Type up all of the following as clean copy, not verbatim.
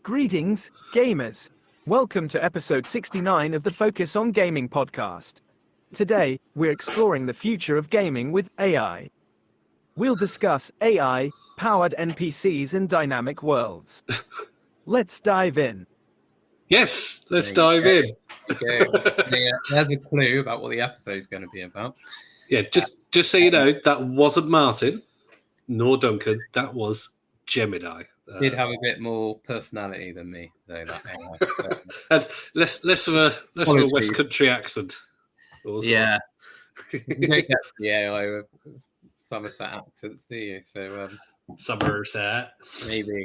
Greetings, gamers. Welcome to episode 69 of the Focus on Gaming podcast. Today, we're exploring the future of gaming with AI. We'll discuss AI, powered NPCs and dynamic worlds. Let's dive in. Yes, let's dive in. Okay. Yeah, there's a clue about what the episode's going to be about. Yeah, just so you know, that wasn't Martin nor Duncan. That was Gemini. Did have a bit more personality than me, though. That AI. And less of a West Country accent. Also. Yeah, you don't get the AI with Somerset accents, do you? So Somerset. maybe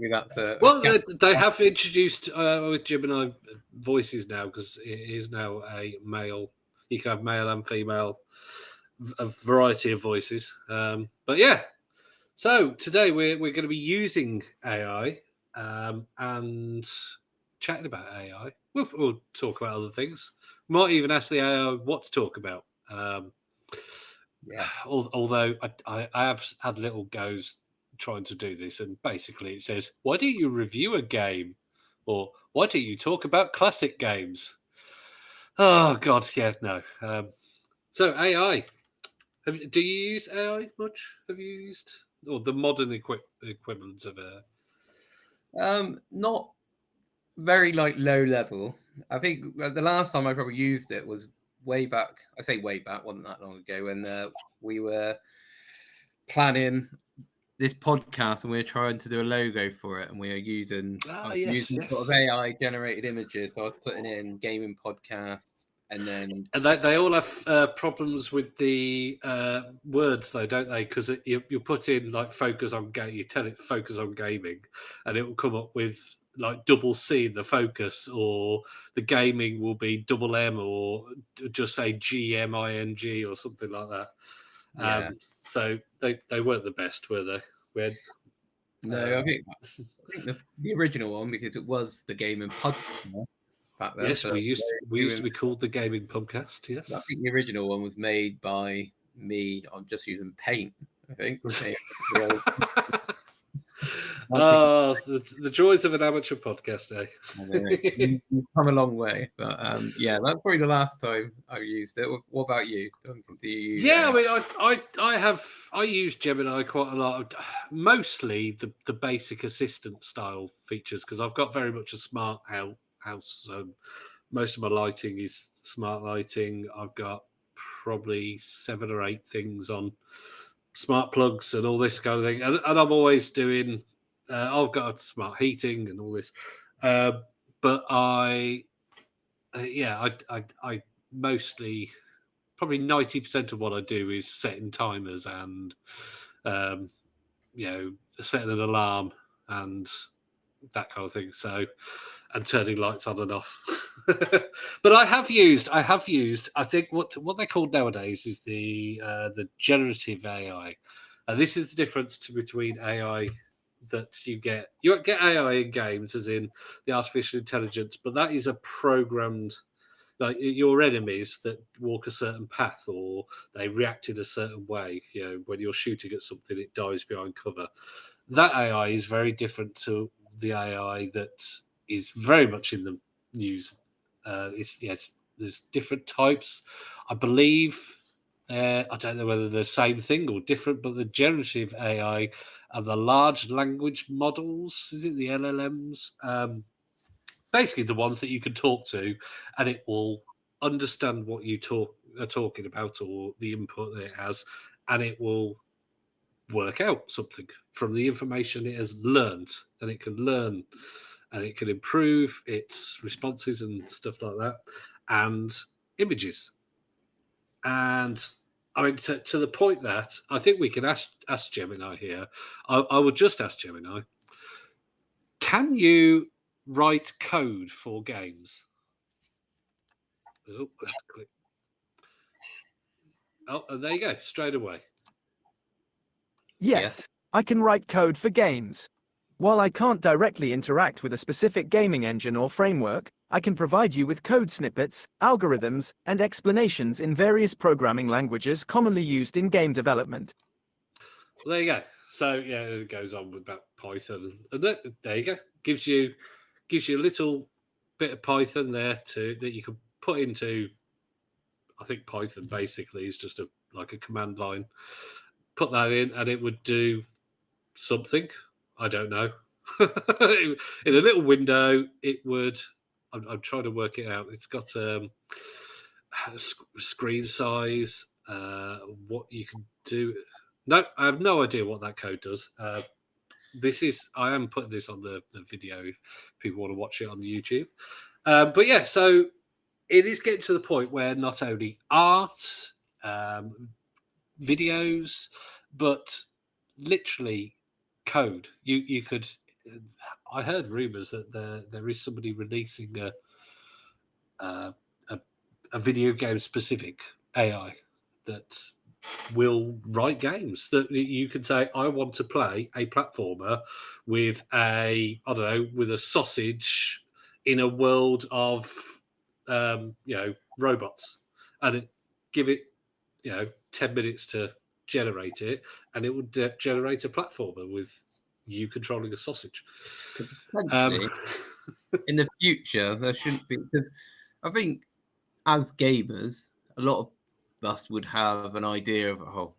that's a. Well, they have introduced with Gemini voices now because it is now a male. You can have male and female, a variety of voices. But yeah. So today we're going to be using AI and chatting about AI. We'll talk about other things. We might even ask the AI what to talk about. Yeah. Although I have had little goes trying to do this, and basically it says, "Why don't you review a game?" or "Why don't you talk about classic games?" Oh God, yeah, no. So AI. Do you use AI much? Have you used or the modern equivalents of AI? Not very low level. I think the last time I probably used it was way back. I say way back, wasn't that long ago, when we were planning this podcast and we were trying to do a logo for it, and we were using sort of AI generated images. So I was putting in gaming podcasts. And they all have problems with the words, though, don't they? Because you put in like focus on game, you tell it focus on gaming, and it will come up with like double C in the focus, or the gaming will be double M, or just say GMING or something like that. So they weren't the best, were they? No, I think the original one, because it was the gaming podcast. Then, yes, so we used to be called the Gaming Podcast. Yes, I think the original one was made by me on just using Paint. I think. The joys of an amateur podcast, eh? You've come a long way, but yeah, that's probably the last time I used it. What about you, Duncan? Do you use I mean, I use Gemini quite a lot. Mostly the basic assistant style features, because I've got very much a smart house. Most of my lighting is smart lighting. I've got probably 7 or 8 things on smart plugs and all this kind of thing. And I'm always doing, I've got smart heating and all this. But I mostly, probably 90% of what I do is setting timers and, setting an alarm and that kind of thing. So, and turning lights on and off. But I have used, I think what they're called nowadays is the generative AI. This is the difference between AI that you get AI in games, as in the artificial intelligence, but that is a programmed, like your enemies that walk a certain path or they react in a certain way. When you're shooting at something, it dives behind cover. That AI is very different to the AI that is very much in the news. There's different types. I believe, I don't know whether they're the same thing or different, but the generative AI and the large language models, is it the LLMs? Basically the ones that you can talk to and it will understand what you are talking about or the input that it has, and it will work out something from the information it has learned, and it can learn and it can improve its responses and stuff like that, and images. And I mean, to the point that I think we can ask Gemini here. I would just ask Gemini, can you write code for games? Oh, I have to click. Oh, there you go, straight away. Yes, I can write code for games. While I can't directly interact with a specific gaming engine or framework, I can provide you with code snippets, algorithms, and explanations in various programming languages commonly used in game development. Well, there you go. So, it goes on about Python, and there you go. Gives you a little bit of Python there that you can put into. I think Python basically is just like a command line. Put that in, and it would do something. I don't know. In a little window, it would. I'm trying to work it out. It's got screen size. What you can do. No, I have no idea what that code does. I am putting this on the video if people want to watch it on the YouTube. But yeah, so it is getting to the point where not only art, videos, but literally code. You could. I heard rumors that there is somebody releasing a, a video game specific AI that will write games that you can say, I want to play a platformer with with a sausage in a world of robots, and give it 10 minutes to generate it, and it would generate a platformer with you controlling a sausage. Potentially, in the future, there shouldn't be, because I think as gamers, a lot of us would have an idea of,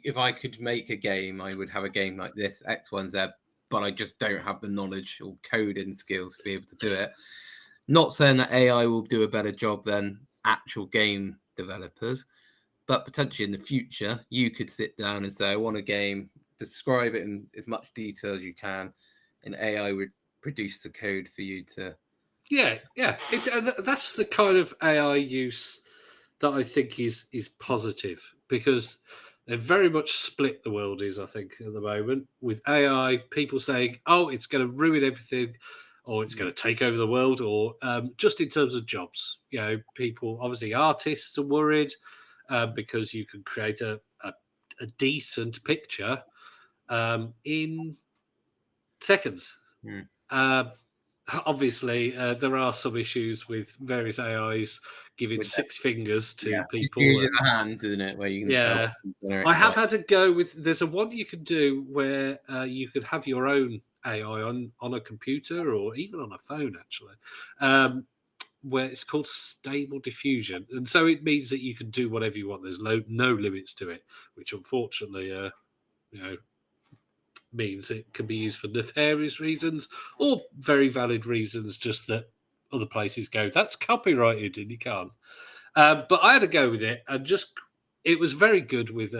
if I could make a game, I would have a game like this, X, Y, and Z, but I just don't have the knowledge or coding skills to be able to do it. Not saying that AI will do a better job than actual game developers, but potentially in the future, you could sit down and say, I want a game, describe it in as much detail as you can, and AI would produce the code for you to. Yeah. That's the kind of AI use that I think is positive, because they're very much split, the world is, I think, at the moment, with AI, people saying, oh, it's going to ruin everything, or it's going to take over the world, or just in terms of jobs. People, obviously, artists are worried because you can create a decent picture in seconds. Obviously, there are some issues with various AIs giving six fingers to people. It's a hand, isn't it? Where you can tell. I have had to go with. There's a one you can do where you could have your own AI on a computer or even on a phone, actually, where it's called stable diffusion, and so it means that you can do whatever you want. There's no limits to it, which unfortunately, means it can be used for nefarious reasons or very valid reasons, just that other places go, that's copyrighted and you can't. But I had to go with it, and it was very good with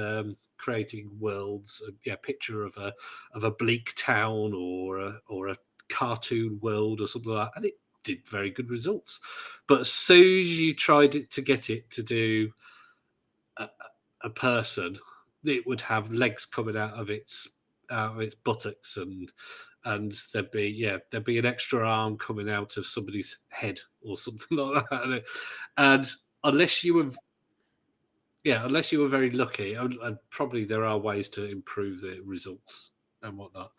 creating worlds. A picture of a bleak town or a cartoon world or something like that, and it did very good results. But as soon as you tried to get it to do a person, it would have legs coming out of its buttocks, and there'd be an extra arm coming out of somebody's head or something like that. And unless you were very lucky, and probably there are ways to improve the results and whatnot.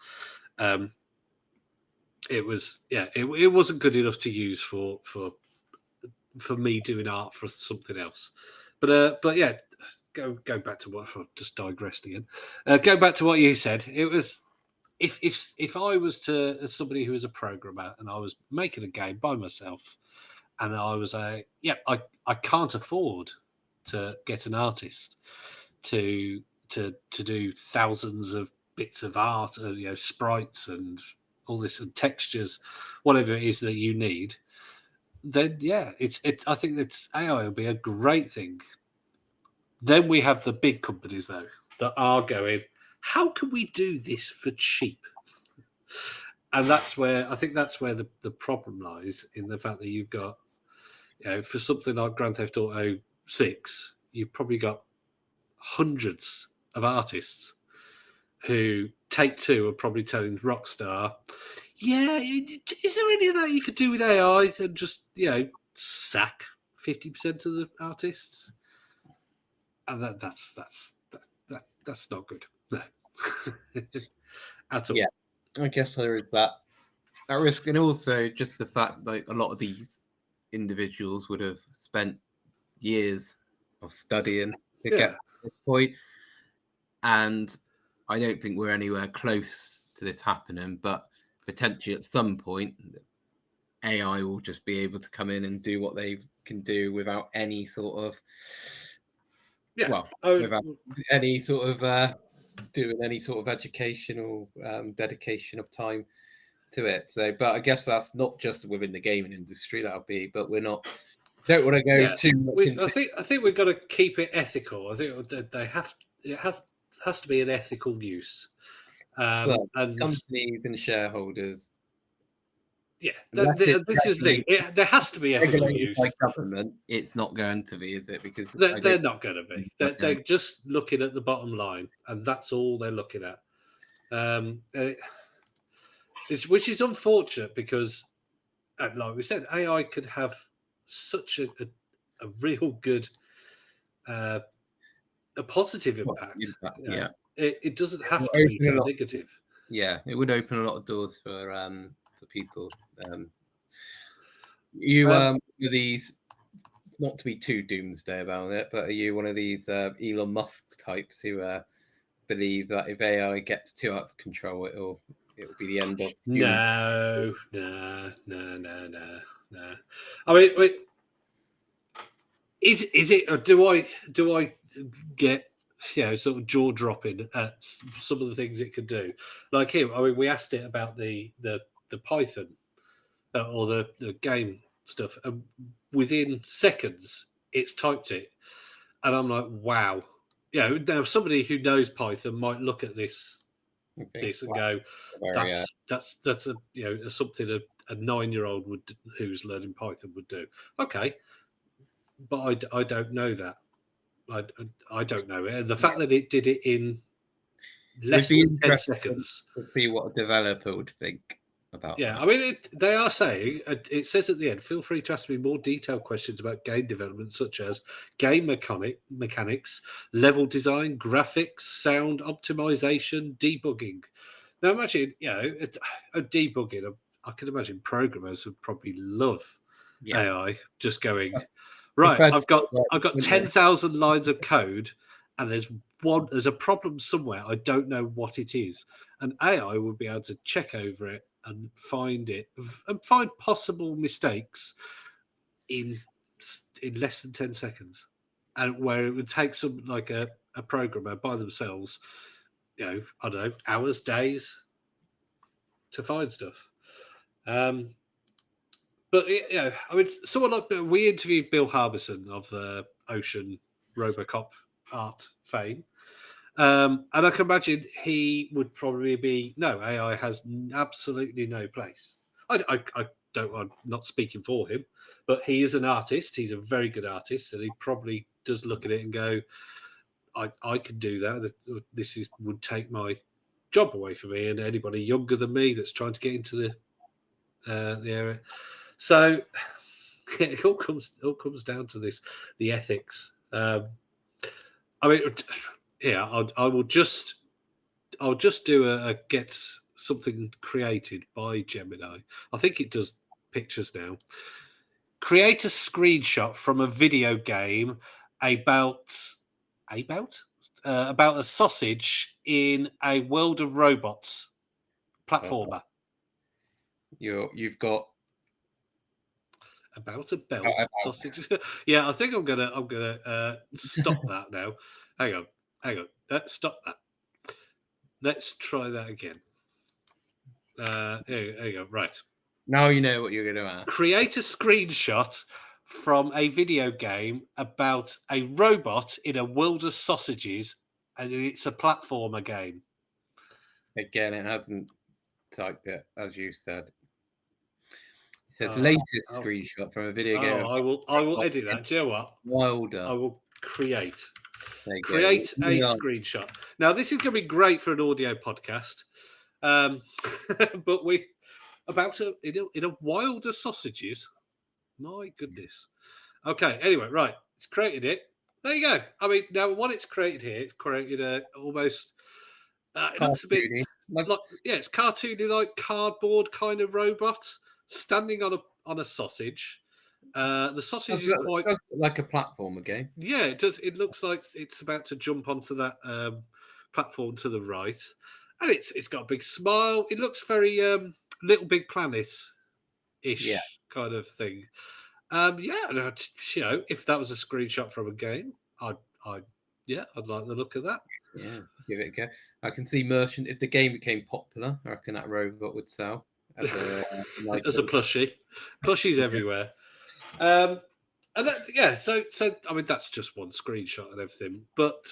It wasn't good enough to use for me doing art for something else. But yeah. Go back to what I've just digressed again. Go back to what you said. It was if I was as somebody who was a programmer and I was making a game by myself, and I was I can't afford to get an artist to do thousands of bits of art, sprites and all this and textures, whatever it is that you need. Then I think that AI will be a great thing. Then we have the big companies, though, that are going, how can we do this for cheap? And that's where the problem lies, in the fact that you've got, for something like Grand Theft Auto 6, you've probably got hundreds of artists who Take-Two are probably telling Rockstar, is there any of that you could do with AI and just, sack 50% of the artists? And that's not good. No. At all. Yeah, I guess there is that risk, and also just the fact that a lot of these individuals would have spent years of studying to get to this point, and I don't think we're anywhere close to this happening, but potentially at some point, AI will just be able to come in and do what they can do without any sort of, without any sort of doing any sort of educational dedication of time to it. So, but I guess that's not just within the gaming industry. That'll be, but we're not. Don't want to go too much into. I think we've got to keep it ethical. I think they have. It has to be an ethical use. But and companies and shareholders. Yeah, this is the thing. There has to be ethical use. By government, it's not going to be, is it? Because they're not going to be. They're just looking at the bottom line, and that's all they're looking at. Which is unfortunate because, like we said, AI could have such a real good, a positive impact. Yeah, it doesn't have to be so negative. Yeah, it would open a lot of doors for people. Are these, not to be too doomsday about it, but are you one of these Elon Musk types who believe that if AI gets too out of control, it will be the end of humans? No. I mean, is it, or do I get sort of jaw dropping at some of the things it could do? Like here, I mean, we asked it about the Python or the game stuff, and within seconds it's typed it, and I'm like, wow. Now somebody who knows Python might look at this and go, that's a something a 9-year-old who's learning Python would do. Okay, but I don't know that. I don't know it. And the fact that it did it in less than 10 seconds. To see what a developer would think about that. I mean, they are saying, it says at the end, feel free to ask me more detailed questions about game development, such as game mechanics, level design, graphics, sound optimization, debugging. Now, imagine, debugging. I can imagine programmers would probably love AI just going, right, I've got 10,000 lines of code, and there's a problem somewhere. I don't know what it is, and AI would be able to check over it and find it and find possible mistakes in less than 10 seconds, and where it would take some like a programmer by themselves, I don't know, hours, days to find stuff. But I mean, someone like we interviewed Bill Harbison of the Ocean Robocop art fame, and I can imagine he would probably be AI has absolutely no place. I don't. I'm not speaking for him, but he is an artist. He's a very good artist, and he probably does look at it and go, I could do that. This would take my job away from me and anybody younger than me that's trying to get into the area. So it all comes down to the ethics. I mean, I'll just do a get something created by Gemini. I think it does pictures now. Create a screenshot from a video game about a sausage in a World of Robots platformer. You've got about a belt sausage. Yeah, I think I'm gonna stop that now. Hang on. Stop that. Let's try that again. There you go. Right. Now you know what you're going to ask. Create a screenshot from a video game about a robot in a world of sausages, and it's a platformer game. Again, it hasn't typed it, as you said. It says latest screenshot from a video game. I will edit that. Do you know what? Wilder. I will create a screenshot. Now, this is going to be great for an audio podcast. But in a Wilder sausages. My goodness. Okay. Anyway, right. It's created it. There you go. I mean, now what it's created here, it's created a almost. It looks a bit it's cartoony, like cardboard kind of robot standing on a sausage. The sausage is quite like a platformer game. Yeah, it does. It looks like it's about to jump onto that platform to the right. and it's got a big smile. It looks very Little Big Planet-ish Yeah. kind of thing. Yeah, and if that was a screenshot from a game, I'd I'd like the look of that. Yeah, give it a go. I can see merchant. If the game became popular, I reckon that robot would sell as a nice As a little. plushies everywhere. And that, yeah, so I mean that's just one screenshot and everything, but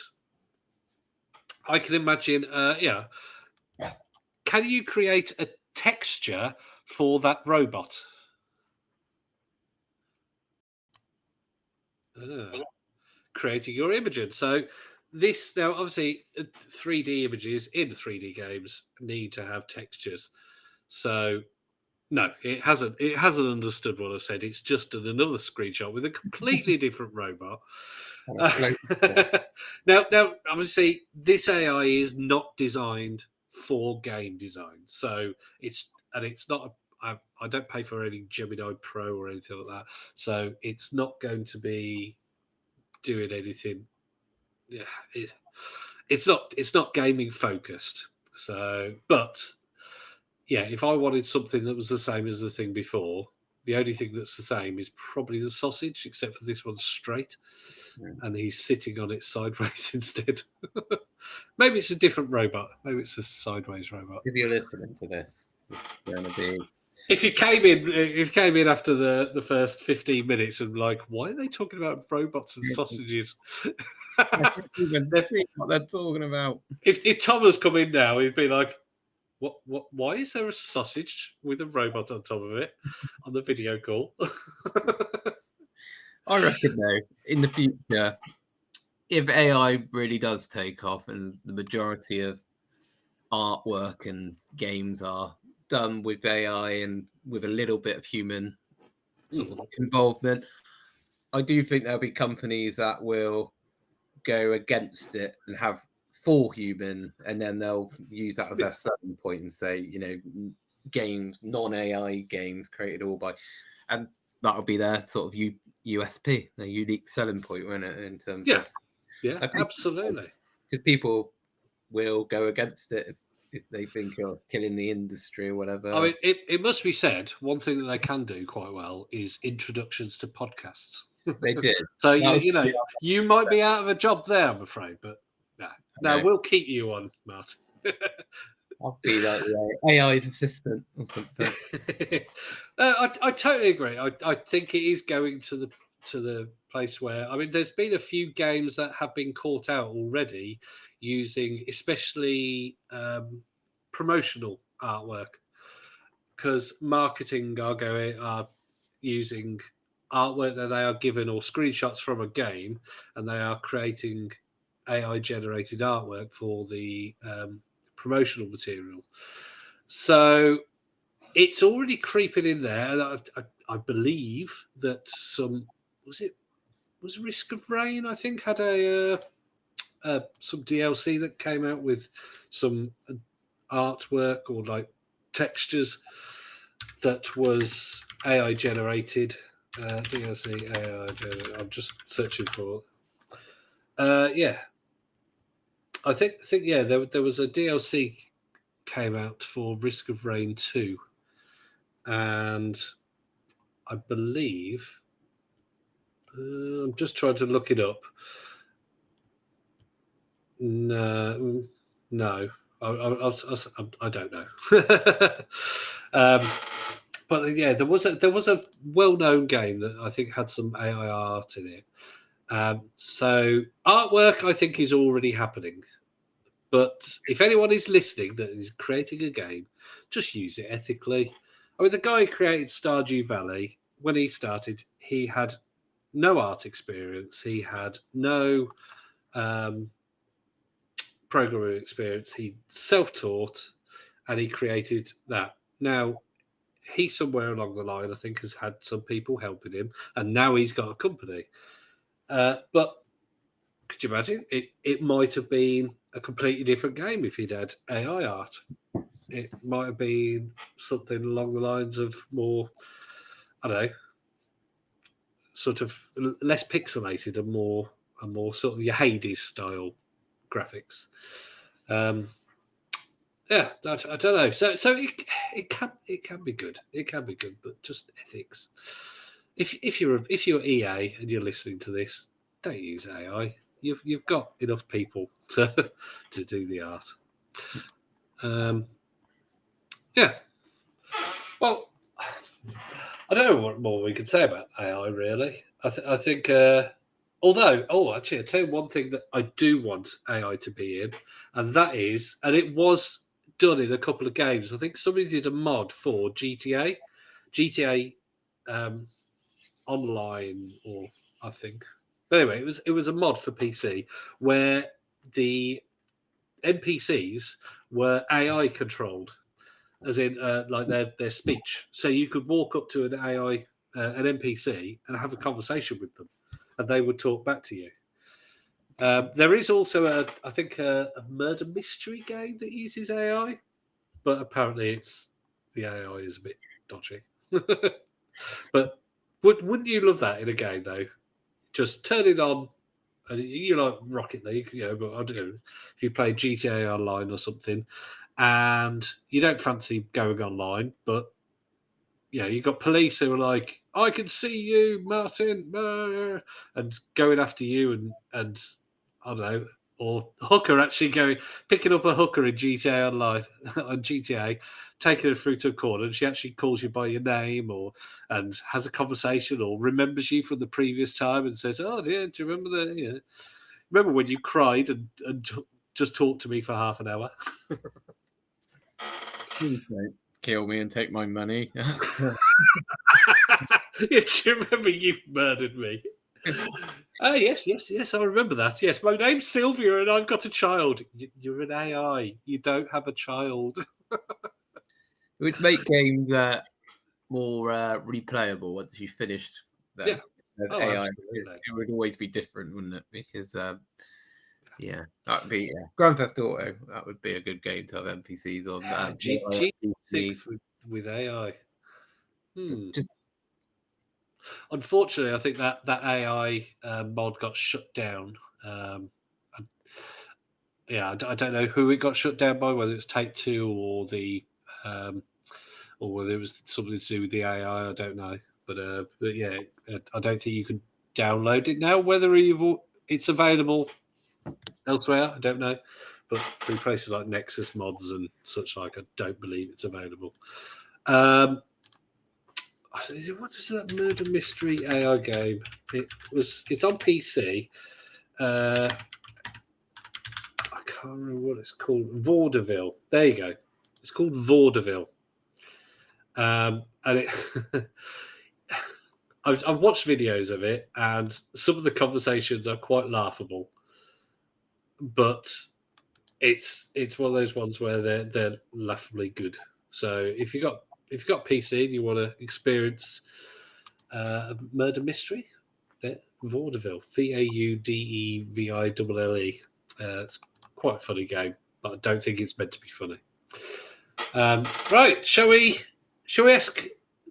I can imagine. Can you create a texture for that robot? Creating your image. So this now, obviously, 3D images in 3D games need to have textures. So no, it hasn't. It hasn't understood what I've said. It's just another screenshot with a completely different robot. Now, obviously, this AI is not designed for game design, so it's not. I don't pay for any Gemini Pro or anything like that, so it's not going to be doing anything. Yeah, it's not gaming focused. So, but yeah, if I wanted something that was the same as the thing before, the only thing that's the same is probably the sausage, except for this one's straight, and he's sitting on it sideways instead. Maybe it's a different robot. Maybe it's a sideways robot. If you're listening to this is going to be. If you came in after the first 15 minutes and like, why are they talking about robots and sausages? I can't even see what they're talking about. If Tom has come in now, he'd be like, What? Why is there a sausage with a robot on top of it on the video call? I reckon though, in the future, if AI really does take off and the majority of artwork and games are done with AI and with a little bit of human sort of involvement, I do think there'll be companies that will go against it and have full human, and then they'll use that as their selling point and say, games, non-AI games created all by, and that'll be their sort of USP, their unique selling point, won't it? In terms of Absolutely, because people will go against it if they think you're killing the industry or whatever. I mean, it must be said, one thing that they can do quite well is introductions to podcasts. They did. So you might be out of a job there, I'm afraid, but no, we'll keep you on, Matt. I'll be like AI's assistant or something. I totally agree. I think it is going to the place where, I mean, there's been a few games that have been caught out already using especially promotional artwork, because marketing are using artwork that they are given or screenshots from a game, and they are creating AI generated artwork for the promotional material. So it's already creeping in there. I believe that was Risk of Rain, I think, had some DLC that came out with some artwork or like textures that was AI generated. DLC AI generated. I'm just searching for. I think there was a DLC came out for Risk of Rain 2, and I believe I'm just trying to look it up. No, I don't know. But yeah, there was a well-known game that I think had some AI art in it. So artwork, I think, is already happening. But if anyone is listening that is creating a game, just use it ethically. I mean, the guy who created Stardew Valley, when he started, he had no art experience. He had no programming experience. He self-taught, and he created that. Now, he somewhere along the line, I think, has had some people helping him, and now he's got a company. But could you imagine? It might have been a completely different game if he'd had AI art. It might have been something along the lines of more, I don't know, sort of less pixelated and more sort of your Hades style graphics. yeah, I don't know. So it can be good. It can be good, but just ethics. If you're EA and you're listening to this, don't use AI. You've got enough people to do the art. Yeah. Well, I don't know what more we could say about AI. Really, I think. Actually, I tell you one thing that I do want AI to be in, and that is, and it was done in a couple of games. I think somebody did a mod for GTA Online, or I think. But anyway, it was a mod for PC where the NPCs were AI controlled, as in like their speech. So you could walk up to an AI, an NPC, and have a conversation with them, and they would talk back to you. There is also I think a murder mystery game that uses AI, but apparently the AI is a bit dodgy. But wouldn't you love that in a game though? Just turn it on, and you like Rocket League, but I don't know if you play GTA Online or something, and you don't fancy going online, but you've got police who are like, "I can see you, Martin," and going after you, and I don't know, or hooker actually picking up a hooker in GTA Online on GTA, taking her through to a corner, and she actually calls you by your name, and has a conversation, or remembers you from the previous time, and says, "Oh dear, do you remember remember when you cried and just talked to me for half an hour?" Please don't kill me and take my money. Yeah, do you remember you murdered me? Oh, yes, I remember that. Yes, my name's Sylvia and I've got a child. You're an AI. You don't have a child. It would make games more replayable once you finished them. Yeah. As Oh, AI, absolutely. it would always be different, wouldn't it? Because that'd be Grand Theft Auto. That would be a good game to have NPCs on. G6 with AI. Just Unfortunately, I think that AI mod got shut down. I don't know who it got shut down by, whether it's Take Two or or whether it was something to do with the AI. I don't know, but yeah, I don't think you can download it now. Whether it's available elsewhere, I don't know. But through places like Nexus Mods and such like, I don't believe it's available. What is that murder mystery AI game? It's on PC. I can't remember what it's called. Vaudeville. There you go. It's called Vaudeville. And it I've watched videos of it, and some of the conversations are quite laughable. But it's one of those ones where they're laughably good. So if you got PC and you want to experience a murder mystery, Vaudeville, Vaudeville. It's quite a funny game, but I don't think it's meant to be funny. Right, shall we ask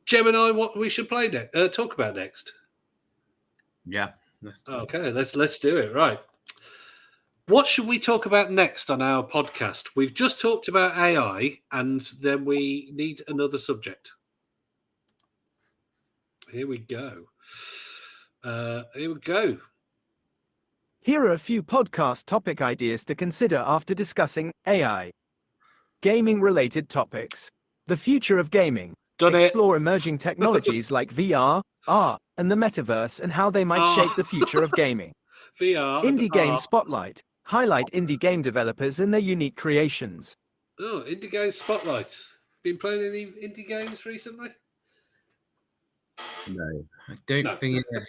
Gemini what we should play talk about next? yeah. Okay, let's do it. Right. What should we talk about next on our podcast? We've just talked about AI, and then we need another subject. Here we go. Here are a few podcast topic ideas to consider after discussing AI. Gaming-related topics. The future of gaming. Explore emerging technologies like VR, AR, and the metaverse and how they might shape the future of gaming. VR. Indie Game Spotlight. Highlight indie game developers and their unique creations. Oh, indie game spotlight. Been playing any indie games recently? No, I don't think it.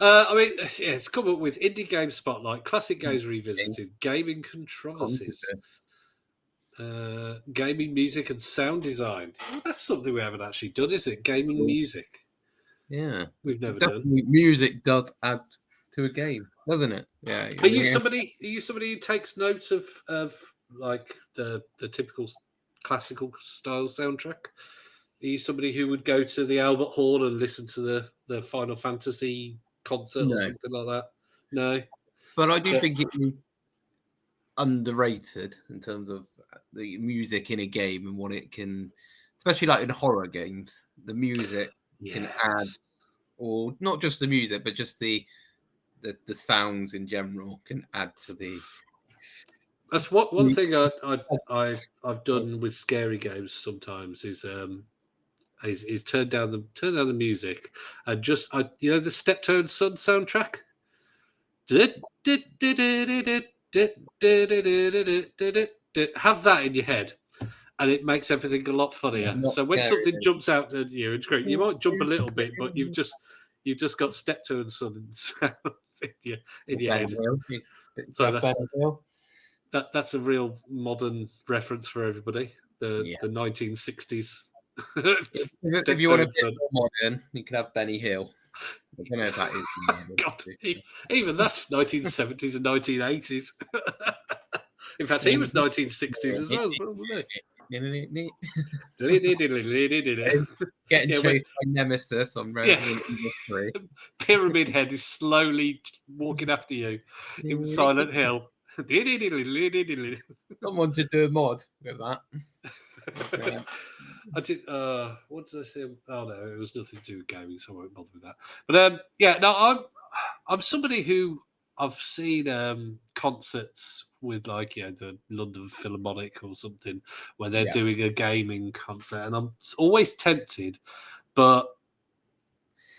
I mean, it's come up with indie game spotlight, classic games revisited, gaming controversies, gaming music and sound design. Well, that's something we haven't actually done, is it? Gaming music. Yeah, We've never done. done. Music does add to a game, doesn't it? Yeah. Are you somebody who takes note of like the typical classical style soundtrack? Are you somebody who would go to the Albert Hall and listen to the Final Fantasy concert or something like that? No. But I do think underrated in terms of the music in a game and what it can, especially like in horror games, the music can add, Yes. or not just the music, but just the sounds in general can add to the. That's what one thing I've done with scary games sometimes is turn down the music and just the Steptoe Son soundtrack. Have that in your head, and it makes everything a lot funnier. Not So when scary. something jumps out at you, it's great. You might jump a little bit, but you've just got Steptoe and Son sounds in your head. So that's a real modern reference for everybody. The 1960s. If you want to get more modern, you can have Benny Hill. I don't know if that is. God, even that's 1970s and 1980s. In fact, he was 1960s as well, wasn't he? Getting chased by Nemesis on Resident Evil 3. Pyramid Head is slowly walking after you in Silent Hill. Someone should do a mod with that. Yeah. I did. What did I say? Oh no, it was nothing to do with gaming, so I won't bother with that. But no, I'm somebody who I've seen concerts with, like the London Philharmonic or something, where they're doing a gaming concert, and I'm always tempted, but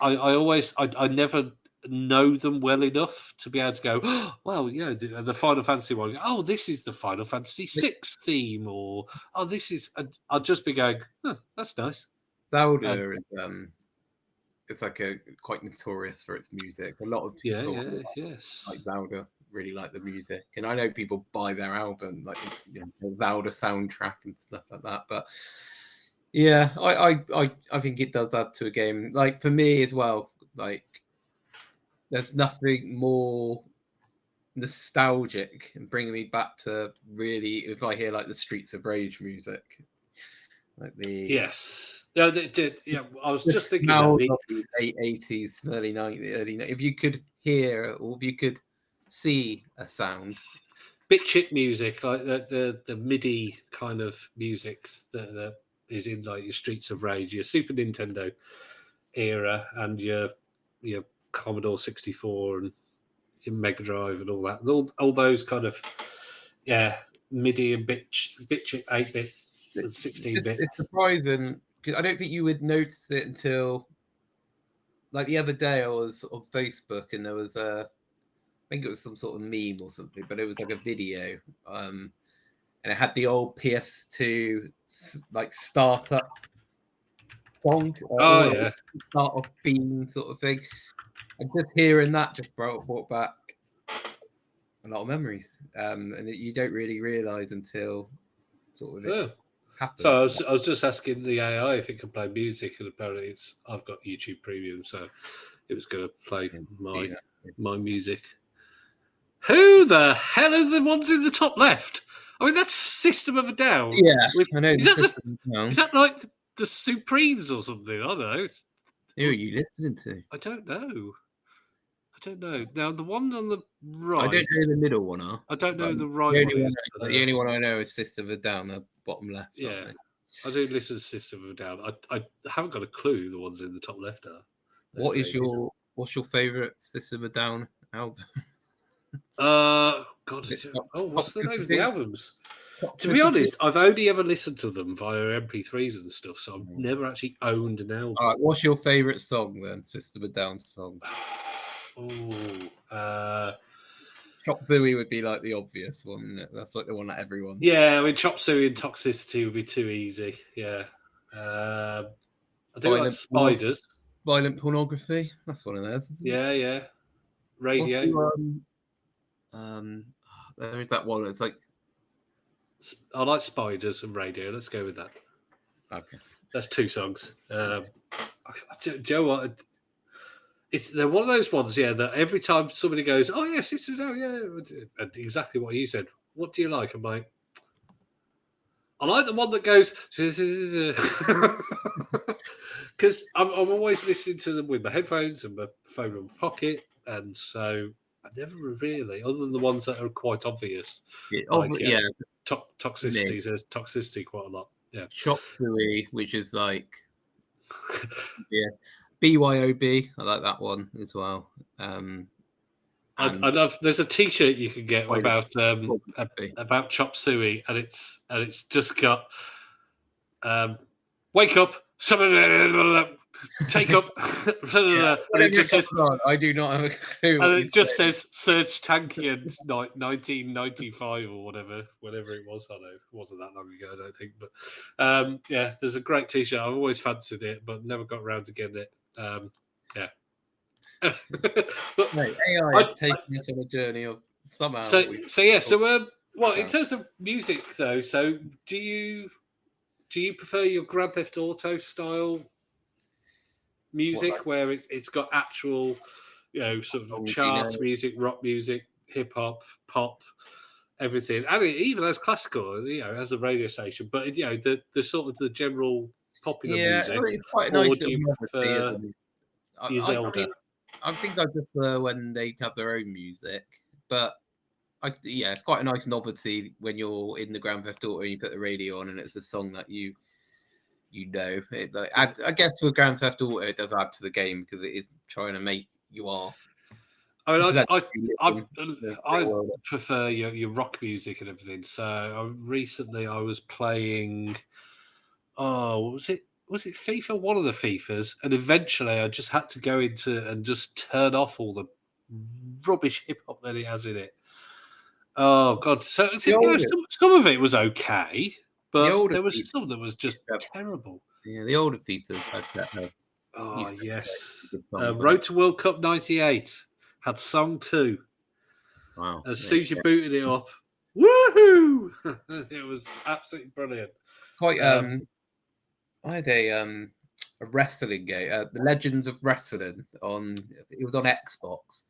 I never know them well enough to be able to go, oh, well, the Final Fantasy one. Oh, this is the Final Fantasy VI theme, or oh, this is. I'll just be going, oh, that's nice. Zelda is it's like quite notorious for its music. A lot of people like Zelda really like the music, and I know people buy their album like the Zelda soundtrack and stuff like that. But yeah, I think it does add to a game. Like for me as well, like there's nothing more nostalgic and bringing me back to really if I hear like the Streets of Rage music, like the No, I was just thinking that the late 80s, early 90s, if you could hear or if you could see a sound. Bit chip music, like the MIDI kind of music that is in like your Streets of Rage, your Super Nintendo era, and your Commodore 64 and your Mega Drive and all that. All those kind of MIDI and bit chip 8-bit and 16-bit. It's surprising because I don't think you would notice it until like the other day I was on Facebook and there was I think it was some sort of meme or something, but it was like a video and it had the old PS2 like startup song. Start-up theme sort of thing. And just hearing that just brought back a lot of memories. And you don't really realise until sort of it happens. So I was just asking the AI if it can play music, and apparently I've got YouTube Premium, so it was going to play my music. Who the hell are the ones in the top left? I mean, that's System of a Down. Yeah, I know. Is that like the Supremes or something? I don't know. Who are you listening to? I don't know. Now, the one on the right... I don't know the middle one. I don't know the right one is. The only one I know is System of a Down, the bottom left. Yeah, I do listen to System of a Down. I haven't got a clue who the ones in the top left are. What's your favourite System of a Down album? What's the name of the albums? To be honest, I've only ever listened to them via MP3s and stuff, so I've never actually owned an album. All right, what's your favourite song then? System of a Down song. Chop Suey would be like the obvious one, isn't it? That's like the one that everyone. Yeah, I mean, Chop Suey and Toxicity would be too easy. Yeah, I do like Spiders. Violent Pornography. That's one of those. Yeah. Radio. There is that one. It's like I like Spiders and Radio. Let's go with that. Okay, that's two songs. Do you know what? They're one of those ones, that every time somebody goes, "Oh yes, this is and exactly what you said. What do you like? I'm like, I like the one that goes because I'm always listening to them with my headphones and my phone in my pocket, and so I never really, other than the ones that are quite obvious. Yeah, Like, yeah. Toxicity says toxicity quite a lot. Yeah. Chop Suey, which is like, yeah, BYOB. I like that one as well. I love. There's a T-shirt you can get Quite about chop suey, and it's just got wake up, take up, yeah, and it just says. I do not have a clue. And it just says Serge Tankian 1995 or whatever it was. I know it wasn't that long ago, I don't think. But yeah, there's a great T-shirt. I've always fancied it, but never got around to getting it. Yeah. But AI is taking us on a journey of somehow. Well, in terms of music though, so do you prefer your Grand Theft Auto style music where it's got actual, sort of chart music, rock music, hip hop, pop, everything, and it even has classical, as a radio station, but the sort of the general popular music. It's quite nice. Or do you prefer your Zelda? I think I prefer when they have their own music, but it's quite a nice novelty when you're in the Grand Theft Auto and you put the radio on and it's a song that you know. I guess for Grand Theft Auto it does add to the game because it is trying to make you are. I prefer your rock music and everything. So recently I was playing. What was it? Was it FIFA? One of the FIFAs, and eventually I just had to go into and just turn off all the rubbish hip hop that it has in it. Oh God! So I think some of it was okay, but there was some that was just terrible. Yeah, the older FIFAs had that. Oh yes, Road to World Cup '98 had Song 2. Wow! As soon as you booted it up, woohoo! It was absolutely brilliant. Quite I had a wrestling game, The Legends of Wrestling it was on Xbox,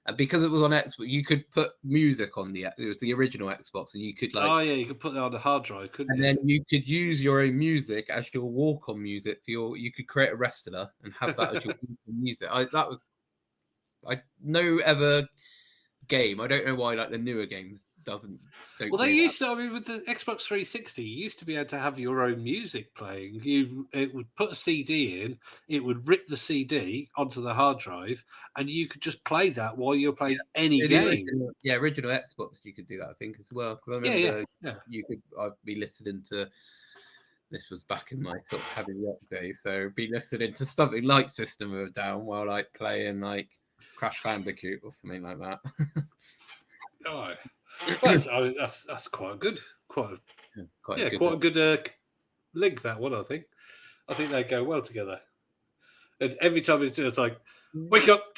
and because it was on Xbox, you could put music on it was the original Xbox, and you could you could put that on the hard drive, couldn't you? And then you could use your own music as your walk-on music you could create a wrestler and have that as your music. No other game. I don't know why the newer games don't. Well, they used to. I mean, with the Xbox 360, you used to be able to have your own music playing. It would put a CD in, it would rip the CD onto the hard drive, and you could just play that while you're playing any game. Original Xbox, you could do that, I think, as well. Because I remember you could. I'd be listed into. This was back in my sort of heavy rock days, so be listed into something like System of a Down while playing Crash Bandicoot or something like that. Oh. Well, that's quite good. Quite a good link, that one. I think they go well together. And every time it's like wake up,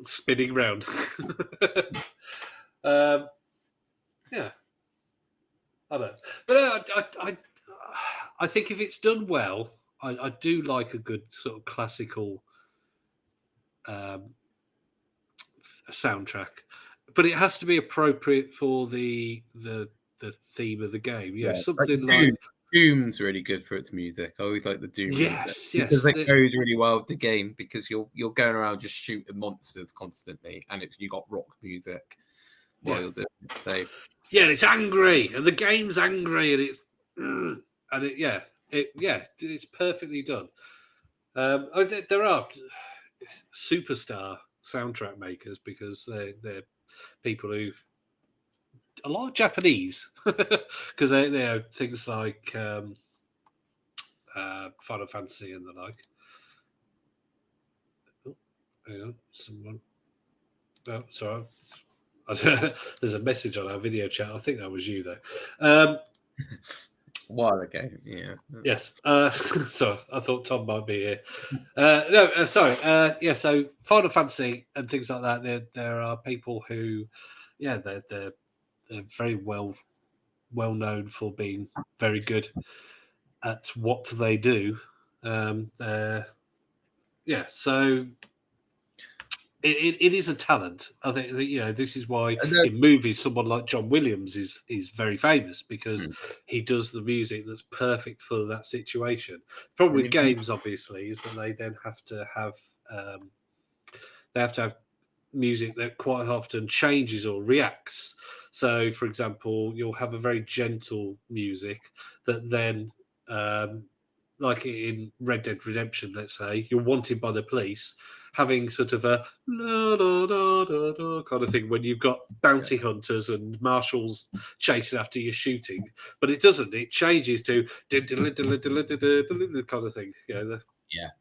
spinning round. Yeah, I don't know. But I think if it's done well, I do like a good sort of classical soundtrack. But it has to be appropriate for the theme of the game. Something like Doom's really good for its music. I always like the Doom music because it goes really well with the game because you're going around just shooting monsters constantly, and you got rock music while you're doing it. So it's angry, and the game's angry, and it's perfectly done. There are superstar soundtrack makers because they're people who a lot of Japanese because they are things like Final Fantasy and the like. Oh, hang on, someone. Oh, sorry. There's a message on our video chat. I think that was you though. A while ago, yeah. Yes. So I thought Tom might be here. Sorry. So Final Fantasy and things like that. There are people who, they're very well known for being very good at what they do. So it is a talent. I think this is why in movies someone like John Williams is very famous because he does the music that's perfect for that situation. The problem with games, obviously, is that they then have to have music that quite often changes or reacts. So, for example, you'll have a very gentle music that then, like in Red Dead Redemption, let's say, you're wanted by the police, having sort of a la, da, da, da, da kind of thing when you've got bounty hunters and marshals chasing after you shooting. But it doesn't. It changes to the kind of thing. You know, the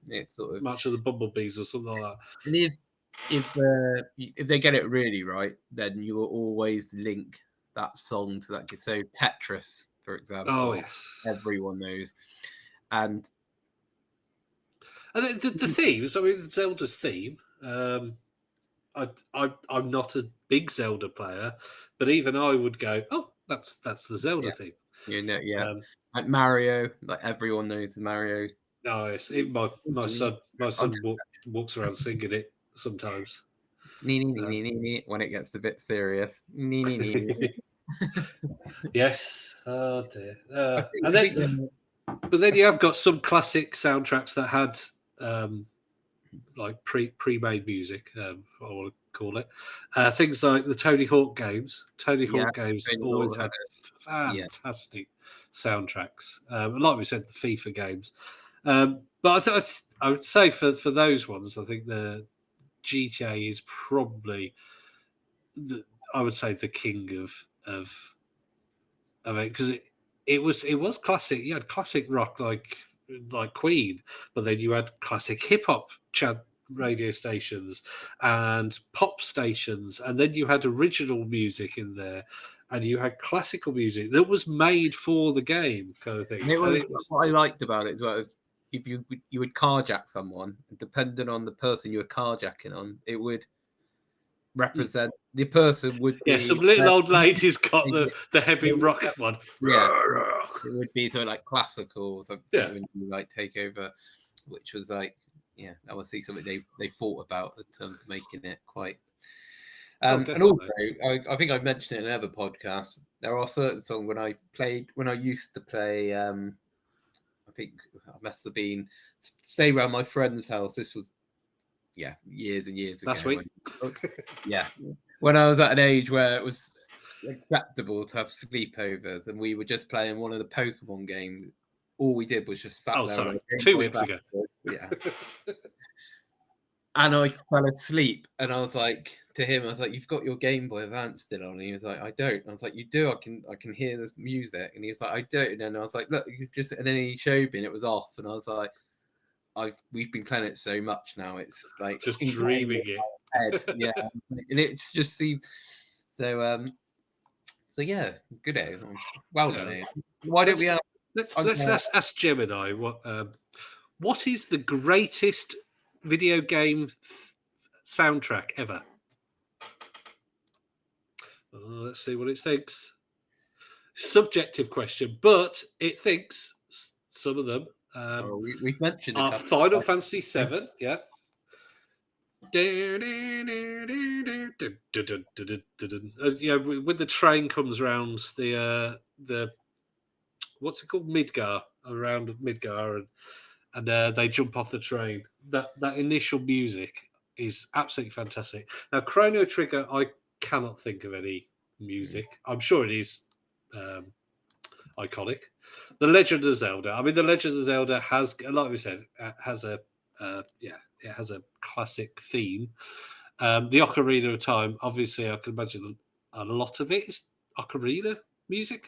it's sort of. March of the Bumblebees or something like that. And if they get it really right, then you will always link that song to that. So Tetris, for example, Oh yes, everyone knows, and the themes. I mean, Zelda's theme. I'm not a big Zelda player, but even I would go, oh, that's the Zelda theme. Like Mario, like everyone knows Mario. Oh, yes. Even my son walks around singing it sometimes. When it gets a bit serious. Yes. Oh dear. But then you have got some classic soundtracks that had like pre-made music, I want to call it. Things like the Tony Hawk games. Tony Hawk games always had fantastic soundtracks. Like we said, the FIFA games. But I would say for those ones, I think the GTA is probably I would say the king of it, because it was classic. You had classic rock like Queen, but then you had classic hip hop radio stations and pop stations, and then you had original music in there, and you had classical music that was made for the game, kind of thing. What I liked about it as well is if you would carjack someone, depending on the person you were carjacking on, it would represent the person would be some little old lady's got the heavy rock one. It would be sort of like classical or something when you like take over, which was like I would see something they thought about in terms of making it quite. And also, I think I've mentioned it in another podcast. There are certain songs when I used to play. I think I must have been stay around my friend's house. This was years and years ago. Last week. When I was at an age where it was acceptable to have sleepovers, and we were just playing one of the Pokemon games. All we did was just sat there. Sorry, 2 weeks ago. Yeah. And I fell asleep, and I was like to him, I was like, "You've got your Game Boy Advance still on?" And he was like, "I don't." And I was like, "You do? I can hear this music." And he was like, "I don't." And then I was like, "Look, you just." And then he showed me, and it was off. And I was like, we've been playing it so much now. It's like just dreaming it. Head. Yeah, and it's just seemed so. So yeah, good. Well done. Why don't we ask? Let's ask Gemini what is the greatest video game soundtrack ever? Let's see what it thinks. Subjective question, but it thinks some of them. We've mentioned Final Fantasy VII, yeah. When the train comes around the what's it called, Midgar, around Midgar, and they jump off the train. That initial music is absolutely fantastic. Now, Chrono Trigger, I cannot think of any music. I'm sure it is iconic. The Legend of Zelda. I mean, The Legend of Zelda has, like we said, has a it has a classic theme. The Ocarina of Time, obviously, I can imagine a lot of it is ocarina music.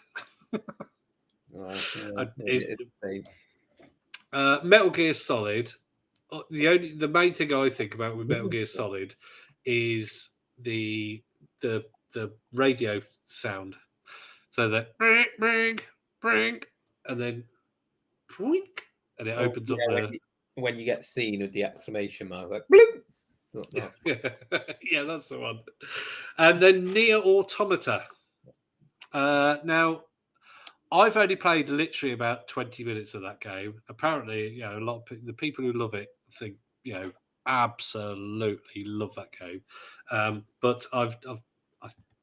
Metal Gear Solid. The main thing I think about with Metal Gear Solid is the radio sound. So that bring, and then boink, and it opens up when you get seen with the exclamation mark, like bloop. Yeah, that's the one. And then Nier Automata. Now, I've only played literally about 20 minutes of that game. Apparently, a lot of the people who love it think, absolutely love that game. But I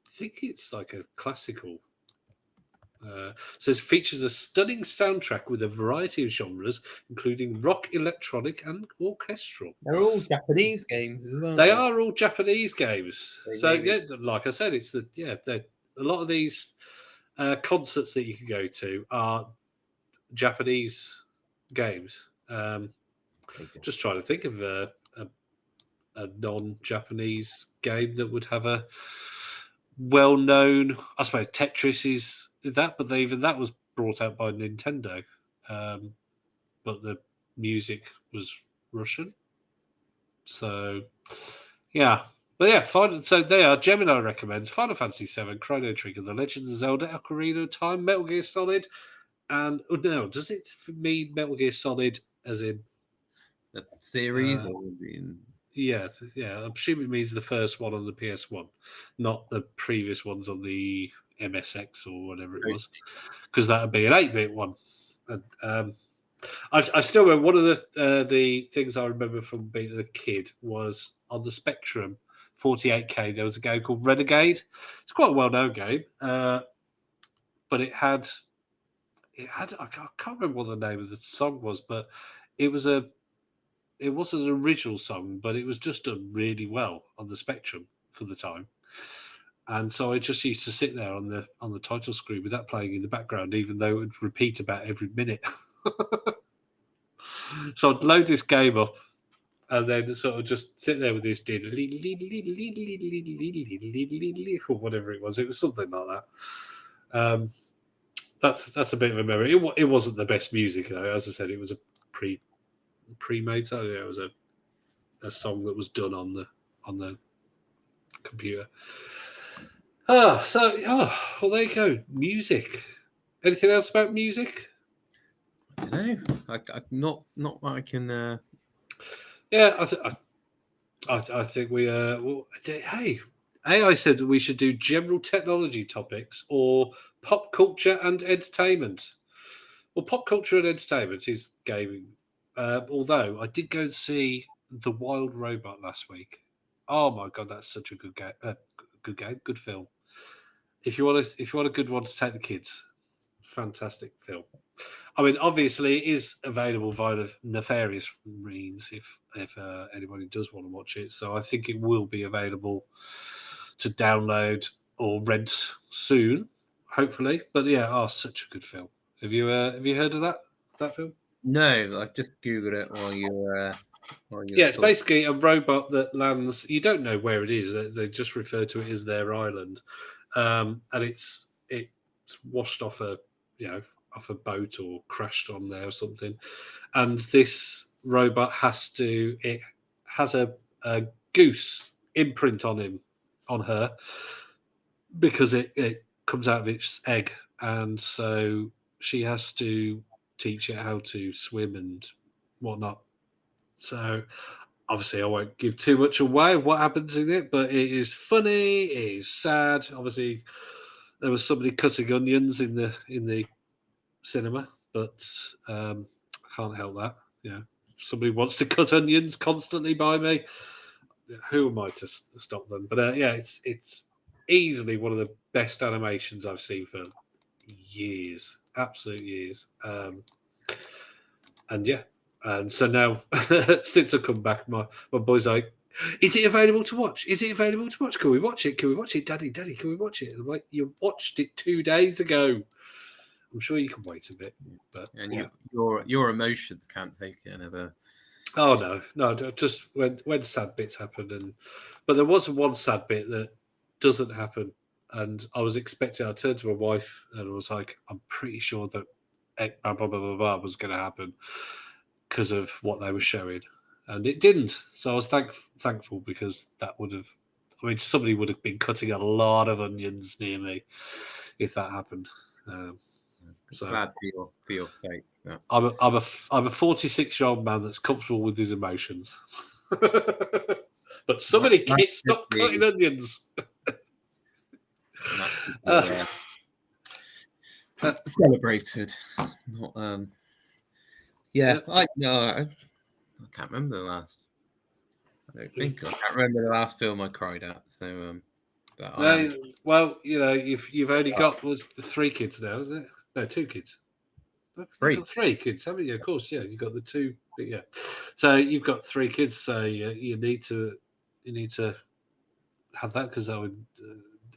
think it's like a classical Says features a stunning soundtrack with a variety of genres, including rock, electronic, and orchestral. They're all Japanese games as well. They are all Japanese games. They So maybe- yeah, like I said, it's a lot of these concerts that you can go to are Japanese games. Just trying to think of a non-Japanese game that would have a well-known. I suppose Tetris is that, but even that was brought out by Nintendo. But the music was Russian. So, yeah. But yeah, so they are. Gemini recommends Final Fantasy VII, Chrono Trigger, The Legends of Zelda, Ocarina of Time, Metal Gear Solid, and no, does it mean Metal Gear Solid as in the series or the yeah, I'm assuming it means the first one on the PS1, not the previous ones on the MSX or whatever it was, because that would be an 8-bit one. And I still remember one of the things I remember from being a kid was on the Spectrum 48K. There was a game called Renegade. It's quite a well-known game, but it had I can't remember what the name of the song was, but it wasn't an original song, but it was just done really well on the Spectrum for the time. And so I just used to sit there on the title screen with that playing in the background, even though it would repeat about every minute. So I'd load this game up and then sort of just sit there with this or whatever it was. It was something like that. That's a bit of a memory. It wasn't the best music, though. As I said, it was a pre-made. So yeah, it was a song that was done on the computer. Well, there you go. Music. Anything else about music? I don't know. Not that I can. Yeah, I think we. Hey, AI said that we should do general technology topics or pop culture and entertainment. Well, pop culture and entertainment is gaming. Although I did go and see The Wild Robot last week. Oh my god, that's such a good game. Good film. If you want a good one to take the kids, fantastic film. I mean, obviously, it is available via nefarious means if anybody does want to watch it. So I think it will be available to download or rent soon, hopefully. But yeah, such a good film. Have you heard of that film? No, I just googled it while you were. Yeah, it's basically a robot that lands. You don't know where it is. They just refer to it as their island, and it's washed off a boat or crashed on there or something. And this robot has a goose imprint on her, because it comes out of its egg, and so she has to teach it how to swim and whatnot. So obviously I won't give too much away of what happens in it, but it is funny, it is sad. Obviously there was somebody cutting onions in the cinema, but I can't help that. Yeah, somebody wants to cut onions constantly by me. Who am I to stop them? But yeah, it's easily one of the best animations I've seen for years, absolute years. And yeah, and so now since I come back, my boy's like, "Is it available to watch? Is it available to watch? Can we watch it? Can we watch it, Daddy? Daddy, can we watch it?" And I'm like, "You watched it 2 days ago. I'm sure you can wait a bit." But And yeah. your emotions can't take it another. Oh no, just when sad bits happen, but there was one sad bit that doesn't happen, and I was expecting. I turned to my wife and I was like, "I'm pretty sure that blah blah blah blah, blah was going to happen because of what they were showing," and it didn't. So I was thankful, because that would have. I mean, somebody would have been cutting a lot of onions near me if that happened. So Glad for your sake. Yeah. I'm a 46-year-old man that's comfortable with his emotions. But somebody kids stop cutting onions. Celebrated. Not yeah. I can't remember the last. I don't think I can't remember the last film I cried at. So But No, well, you've only got was 3 kids now, isn't it? No, 2 kids. You've 3. got 3 kids, haven't you? Of course, yeah. You've got the 2, but yeah. So you've got 3 kids. So you need to have that, because that would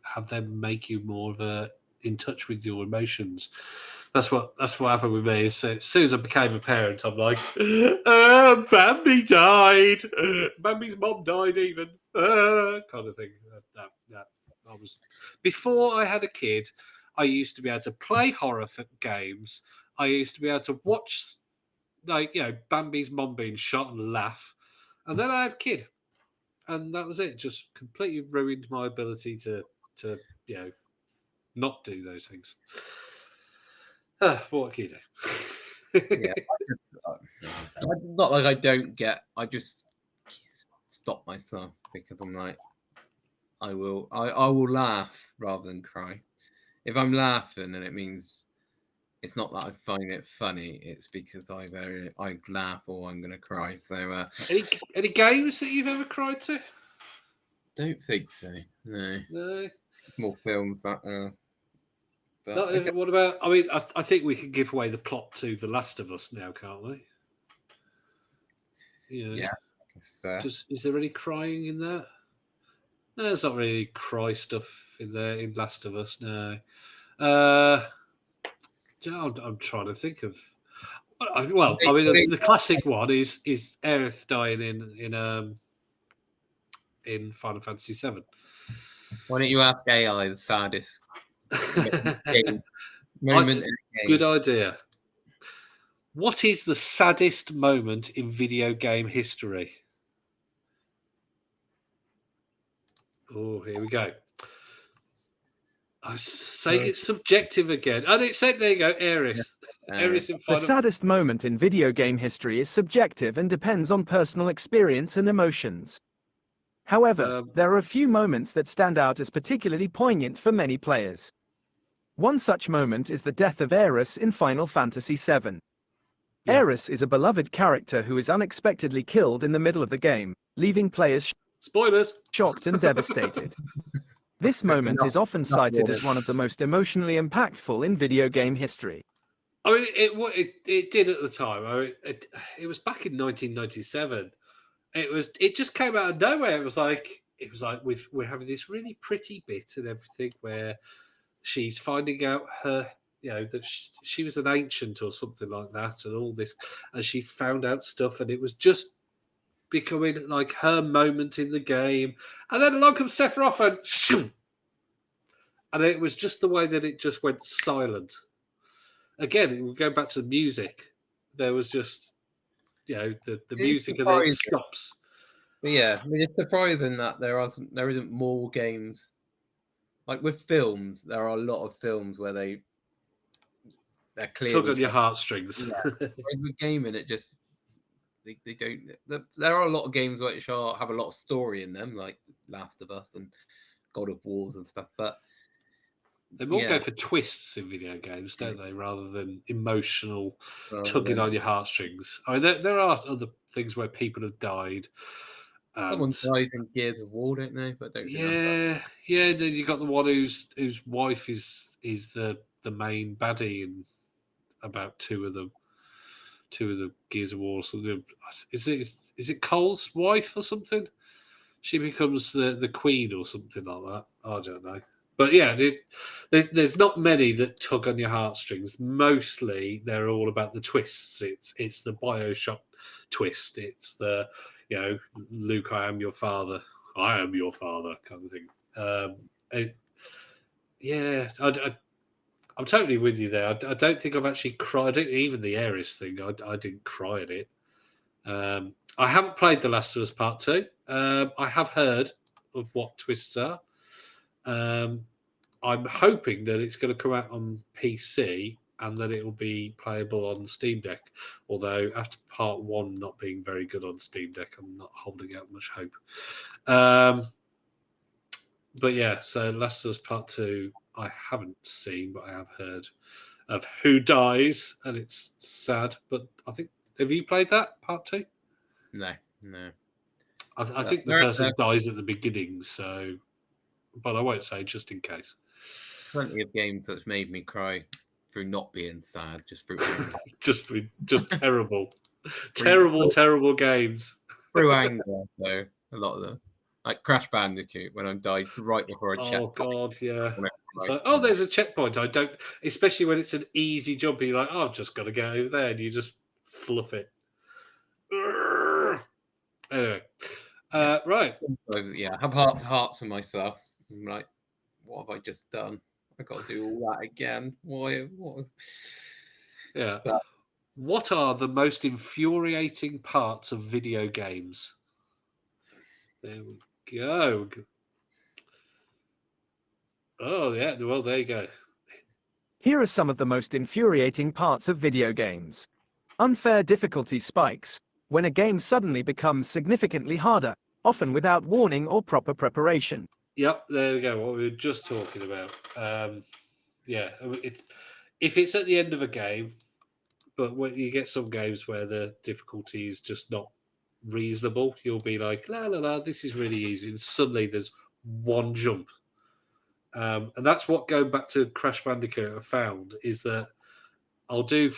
have them make you more of a in touch with your emotions. That's what happened with me. So as soon as I became a parent, I'm like, Bambi died. Bambi's mom died, even kind of thing. That I was before I had a kid. I used to be able to play horror games. I used to be able to watch, Bambi's mom being shot and laugh, and then I had a kid, and that was it. Just completely ruined my ability to not do those things. What can you do? Yeah, not like I don't get. I just stop myself because I'm like, I will laugh rather than cry. If I'm laughing, then it means it's not that I find it funny. It's because I laugh or I'm gonna cry. So any games that you've ever cried to? don't think so. No, No. more films that. But Not even, what about? I mean, I think we can give away the plot to The Last of Us now, can't we? yeah, I guess, Is there any crying in that? No, there's not really cry stuff in there in Last of Us. No. I'm trying to think of. Well, I mean, the classic one is Aerith dying in Final Fantasy VII. why don't you ask AI the saddest moment in a game? Good idea. What is the saddest moment in video game history? Oh, here we go. I say it's subjective again. And it said, there you go, Aerith. Aerith in The Final. saddest moment in video game history is subjective and depends on personal experience and emotions. However, there are a few moments that stand out as particularly poignant for many players. One such moment is the death of Aerith in Final Fantasy VII. Yeah. Aerith is a beloved character who is unexpectedly killed in the middle of the game, leaving players Spoilers. shocked and devastated. This moment is often cited as one of the most emotionally impactful in video game history. I mean, it did at the time. I mean, it was back in 1997. It just came out of nowhere. It was like we're having this really pretty bit and everything where she's finding out that she was an ancient or something like that, and all this, and she found out stuff, and it was just becoming like her moment in the game. And then along comes Sephiroth, and it was just the way that it just went silent. Again, we go back to the music. There was just the music, and then it stops. But yeah, I mean, it's surprising that there isn't more games. Like with films, there are a lot of films where they're clear. Tug on your heartstrings. Yeah. Whereas with gaming, it just they don't. There are a lot of games which have a lot of story in them, like Last of Us and God of Wars and stuff. But they more go for twists in video games, don't they, rather than emotional tugging on your heartstrings. I mean, there are other things where people have died. Someone dies in Gears of War, don't they? But don't. Yeah. Then you got the one whose wife is the main baddie in about two of the Gears of War. So is it Cole's wife or something? She becomes the queen or something like that. I don't know. But yeah, there's not many that tug on your heartstrings. Mostly, they're all about the twists. It's the BioShock twist. It's the Luke, I am your father. I am your father kind of thing. I'm totally with you there. I don't think I've actually cried. Even the Ares thing, I didn't cry at it. I haven't played The Last of Us Part 2. I have heard of what twists are. I'm hoping that it's going to come out on PC and that it will be playable on Steam Deck. Although after Part 1 not being very good on Steam Deck, I'm not holding out much hope. But yeah, so Last of Us Part 2, I haven't seen, but I have heard of who dies, and it's sad. But I think, have you played that Part 2? No. I think the person dies at the beginning, so but I won't say just in case. Plenty of games that's made me cry through not being sad, just through anger. just terrible, Through- terrible games. Through anger, though, a lot of them. Like Crash Bandicoot, when I died right before a Oh checkpoint. God, yeah. when I It's cried. like, oh, there's a checkpoint. I don't, especially when it's an easy jump. You're like, oh, I've just got to get over there, and you just fluff it. Anyway, right. Yeah, I have heart to hearts with myself. I'm like, what have I just done? I got to do all that again. Why? What was? Yeah. But- What are the most infuriating parts of video games? There we go. Oh, yeah. Well, there you go. Here are some of the most infuriating parts of video games. Unfair difficulty spikes, when a game suddenly becomes significantly harder, often without warning or proper preparation. Yep, there we go. What we were just talking about. Yeah, it's if it's at the end of a game, but when you get some games where the difficulty is just not reasonable, you'll be like, la la la, this is really easy. And suddenly there's one jump. And that's what going back to Crash Bandicoot I found is that I'll do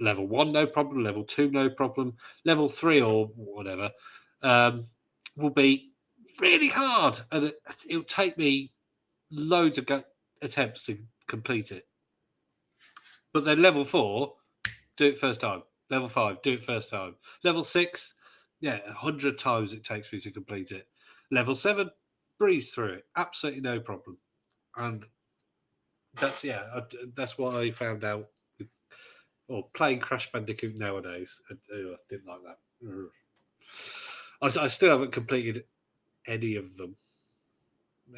level 1, no problem, level 2, no problem, level 3 or whatever will be really hard. And it'll take me loads of attempts to complete it. But then level 4, do it first time. Level 5, do it first time. Level 6, yeah, 100 times it takes me to complete it. Level 7, breeze through it. Absolutely no problem. And that's what I found out with playing Crash Bandicoot nowadays. I didn't like that. I still haven't completed any of them,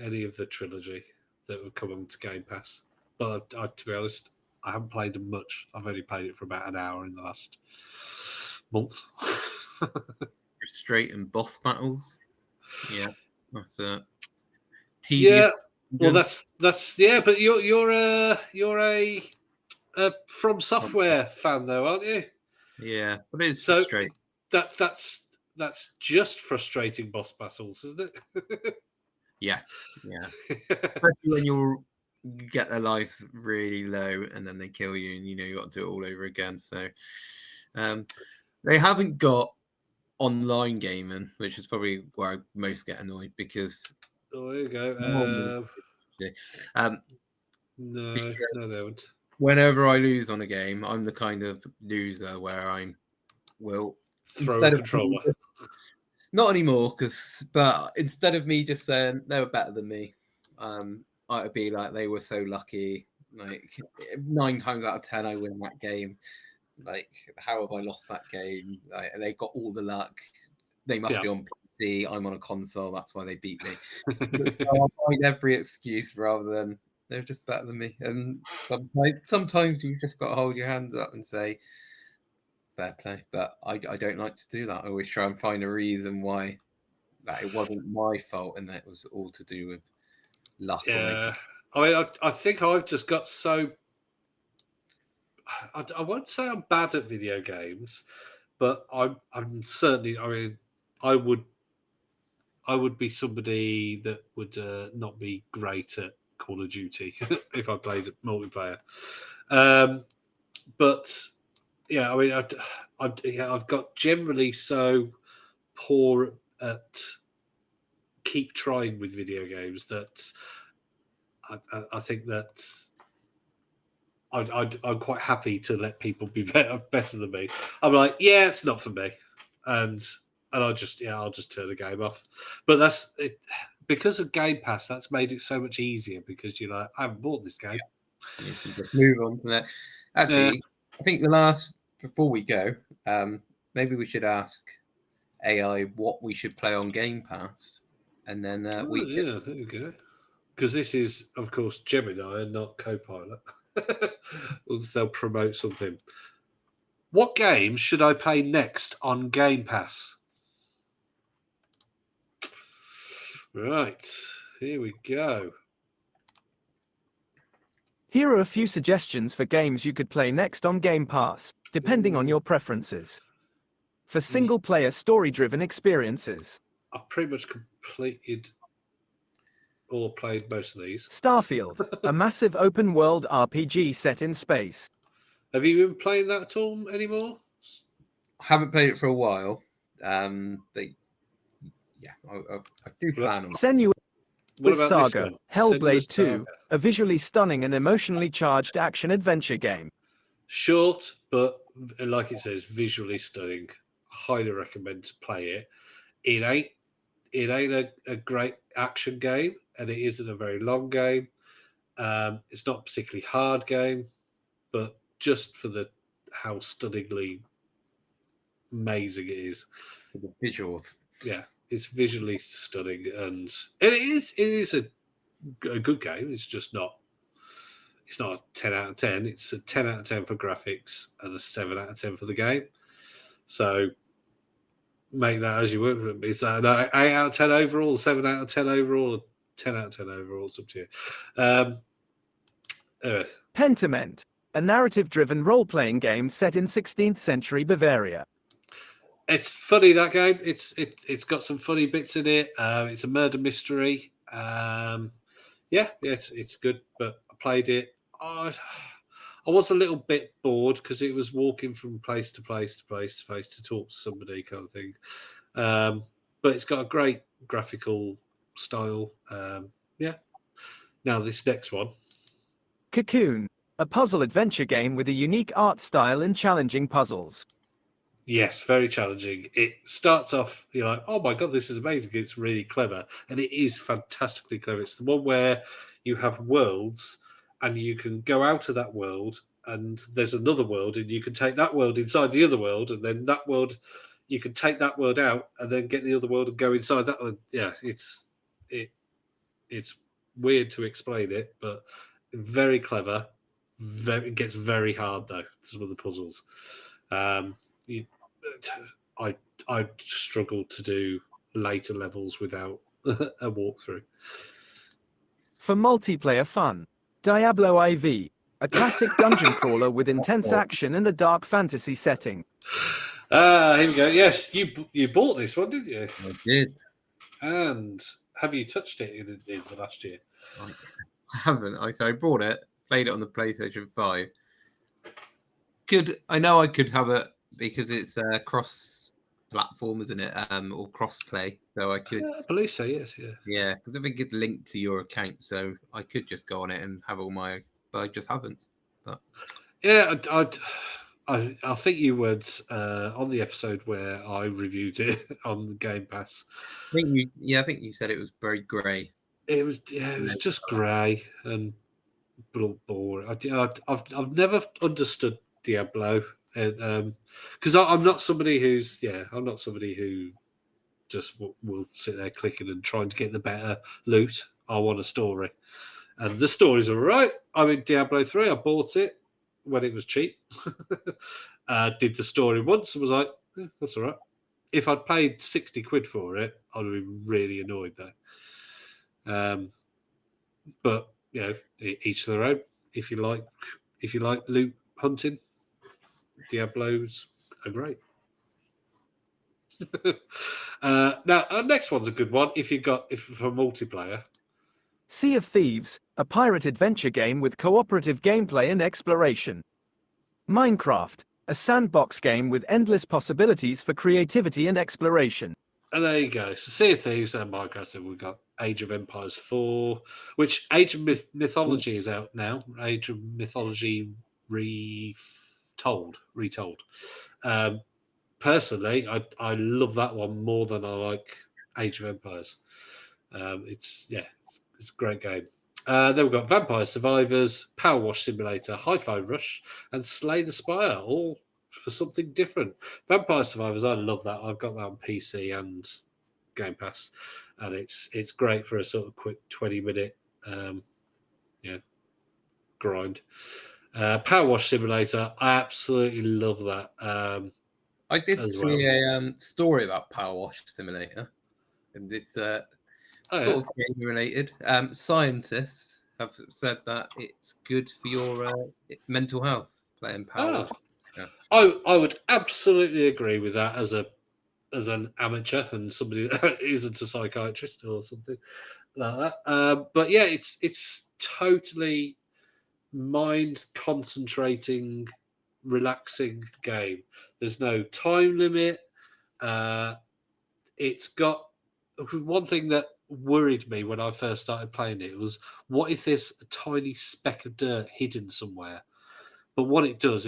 any of the trilogy that would come onto Game Pass. But to be honest, I haven't played them much. I've only played it for about an hour in the last month. Straight and boss battles. Yeah, that's Yeah, tedious. well, that's yeah. But you're a From Software fan though, aren't you? Yeah, but it's So frustrating. that's just frustrating boss battles, isn't it? Yeah. Especially when you get their lives really low and then they kill you and you got to do it all over again. So they haven't got online gaming, which is probably where I most get annoyed because Oh, there you go. No, they haven't. Whenever I lose on a game, I'm the kind of loser where I will Throw a controller. Not anymore, but instead of me just saying they were better than me, I'd be like they were so lucky. Like 9 times out of 10, I win that game. Like, how have I lost that game? Like, they got all the luck. They must be on PC. I'm on a console. That's why they beat me. So I'll find every excuse rather than they're just better than me. And sometimes you just got to hold your hands up and say, fair play. But I don't like to do that. I always try and find a reason why that it wasn't my fault and that it was all to do with luck. Yeah. I think I've just got so. I won't say I'm bad at video games, but I'm certainly. I mean, I would be somebody that would not be great at Call of Duty if I played multiplayer. But yeah, I mean, I've got generally so poor at keep trying with video games that I think that I'm quite happy to let people be better than me. I'm like, yeah, it's not for me, and I'll just turn the game off. But that's it because of Game Pass. That's made it so much easier because you're like, I haven't bought this game. Yeah. You can just move on to that. Actually, I think before we go, maybe we should ask AI what we should play on Game Pass, and then there you go. Because this is, of course, Gemini and not Copilot. They'll promote something. What game should I play next on Game Pass? Right, here we go. Here are a few suggestions for games you could play next on Game Pass, depending on your preferences. For single-player story-driven experiences, I've pretty much completed or played most of these. Starfield, a massive open-world RPG set in space. Have you been playing that at all anymore? I haven't played it for a while. But yeah, I do plan on. Senua's What about this Saga, one? Hellblade Senua's 2, Saga. a visually stunning and emotionally charged action-adventure game. Short, but like it says, visually stunning. Highly recommend to play it. It ain't a great action game, and it isn't a very long game. It's not a particularly hard game, but just for how stunningly amazing it is. The visuals. Yeah, it's visually stunning, and it is a good game. It's just not. It's not a 10 out of 10. It's a 10 out of 10 for graphics and a 7 out of 10 for the game. So make that as you would. Is that an 8 out of 10 overall, 7 out of 10 overall, 10 out of 10 overall? It's up to you. Anyway. Pentiment, a narrative-driven role-playing game set in 16th century Bavaria. It's funny, that game. It's got some funny bits in it. It's a murder mystery. It's good. But I played it. I was a little bit bored because it was walking from place to place to place to place to talk to somebody, kind of thing. But it's got a great graphical style. Now this next one. Cocoon, a puzzle adventure game with a unique art style and challenging puzzles. Yes, very challenging. It starts off, you're like, oh my God, this is amazing. It's really clever. And it is fantastically clever. It's the one where you have worlds and you can go out of that world and there's another world and you can take that world inside the other world and then that world, you can take that world out and then get the other world and go inside that one. Yeah, it's weird to explain it, but very clever. It gets very hard though. Some of the puzzles. I struggled to do later levels without a walkthrough. For multiplayer fun, Diablo IV, a classic dungeon crawler with intense action and a dark fantasy setting. Here we go. Yes, you bought this one, didn't you? I did. And have you touched it in the last year? I haven't. I bought it, played it on the PlayStation 5. I know I could have it because it's cross-platform, isn't it? Or cross-play. So I could. I believe so. Yes. Yeah. Yeah, because I think it's linked to your account, so I could just go on it and have all my. But I just haven't. But Yeah, I think you would on the episode where I reviewed it on the Game Pass. I think you said it was very grey. It was just grey and boring. I've never understood Diablo, because I'm not somebody who just will sit there clicking and trying to get the better loot. I want a story, and the stories are right. I mean, Diablo 3, I bought it when it was cheap. Did the story once and was like, that's all right. If I'd paid 60 quid for it, I'd have been really annoyed though. But each to their own. If you like loot hunting, Diablos are great. Now, our next one's a good one. If for multiplayer, Sea of Thieves, a pirate adventure game with cooperative gameplay and exploration. Minecraft, a sandbox game with endless possibilities for creativity and exploration. and there you go. So Sea of Thieves and Minecraft. And we've got Age of Empires 4, which Age of Mythology is out now. Age of Mythology retold. Personally, I love that one more than I like Age of Empires. It's a great game. Then we've got Vampire Survivors, Power Wash Simulator, Hi-Fi Rush, and Slay the Spire, all for something different. Vampire Survivors, I love that. I've got that on PC and Game Pass, and it's great for a sort of quick 20-minute grind. Power Wash Simulator, I absolutely love that. I did as see a story about Power Wash Simulator, and it's sort of game related. Scientists have said that it's good for your mental health playing Power Wash. Yeah. I would absolutely agree with that as an amateur and somebody that isn't a psychiatrist or something. like that. But yeah, it's totally mind concentrating, relaxing game. There's no time limit. It's got one thing that worried me when I first started playing it was, what if there's a tiny speck of dirt hidden somewhere? But what it does,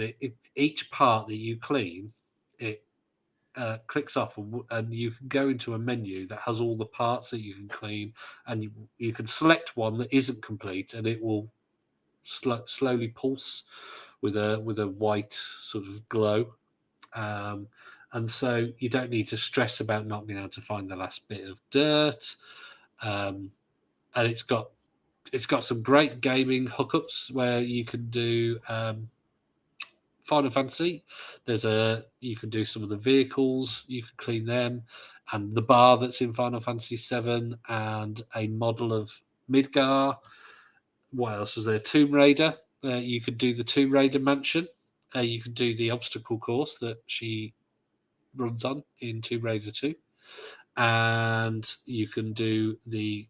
each part that you clean, it clicks off, and you can go into a menu that has all the parts that you can clean, and you can select one that isn't complete, and it will slowly pulse with a white sort of glow. And so you don't need to stress about not being able to find the last bit of dirt. And it's got some great gaming hookups where you can do Final Fantasy. You can do some of the vehicles, you can clean them, and the bar that's in Final Fantasy 7, and a model of Midgar. What else was there? Tomb Raider. You could do the Tomb Raider mansion. You could do the obstacle course that she runs on in Tomb Raider 2, and you can do the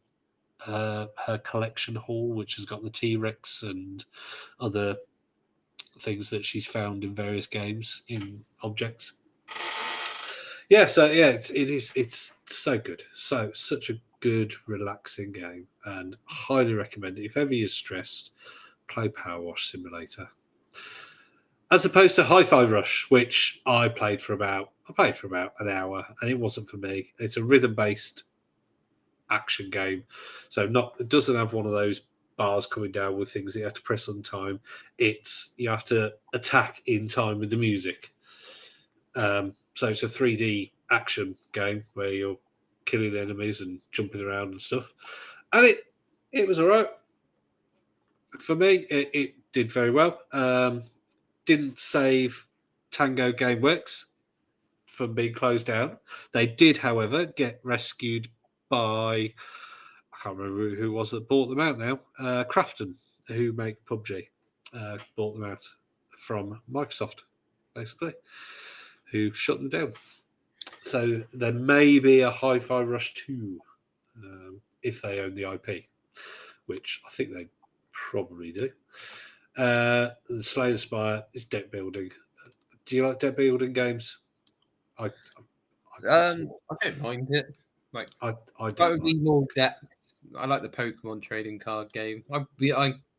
her collection hall, which has got the T-Rex and other things that she's found in various games in objects. Yeah, so yeah, it's so good, such a good relaxing game, and highly recommend it if ever you're stressed. Play Power Wash Simulator, as opposed to Hi-Fi Rush, which I played for about an hour, and it wasn't for me. It's a rhythm-based action game, so it doesn't have one of those bars coming down with things that you have to press on time. You have to attack in time with the music. So it's a 3D action game where you're killing enemies and jumping around and stuff, and it was all right for me. It did very well. Didn't save Tango Gameworks from being closed down. They did, however, get rescued by, I can't remember who it was that bought them out now. Crafton, who make PUBG, bought them out from Microsoft, basically, who shut them down. So there may be a Hi-Fi Rush 2 if they own the IP, which I think they probably do. The Slay the Spire is deck building. Do you like deck building games? I don't mind it. Like, I that would do. be more depth. I like the Pokemon trading card game. I'm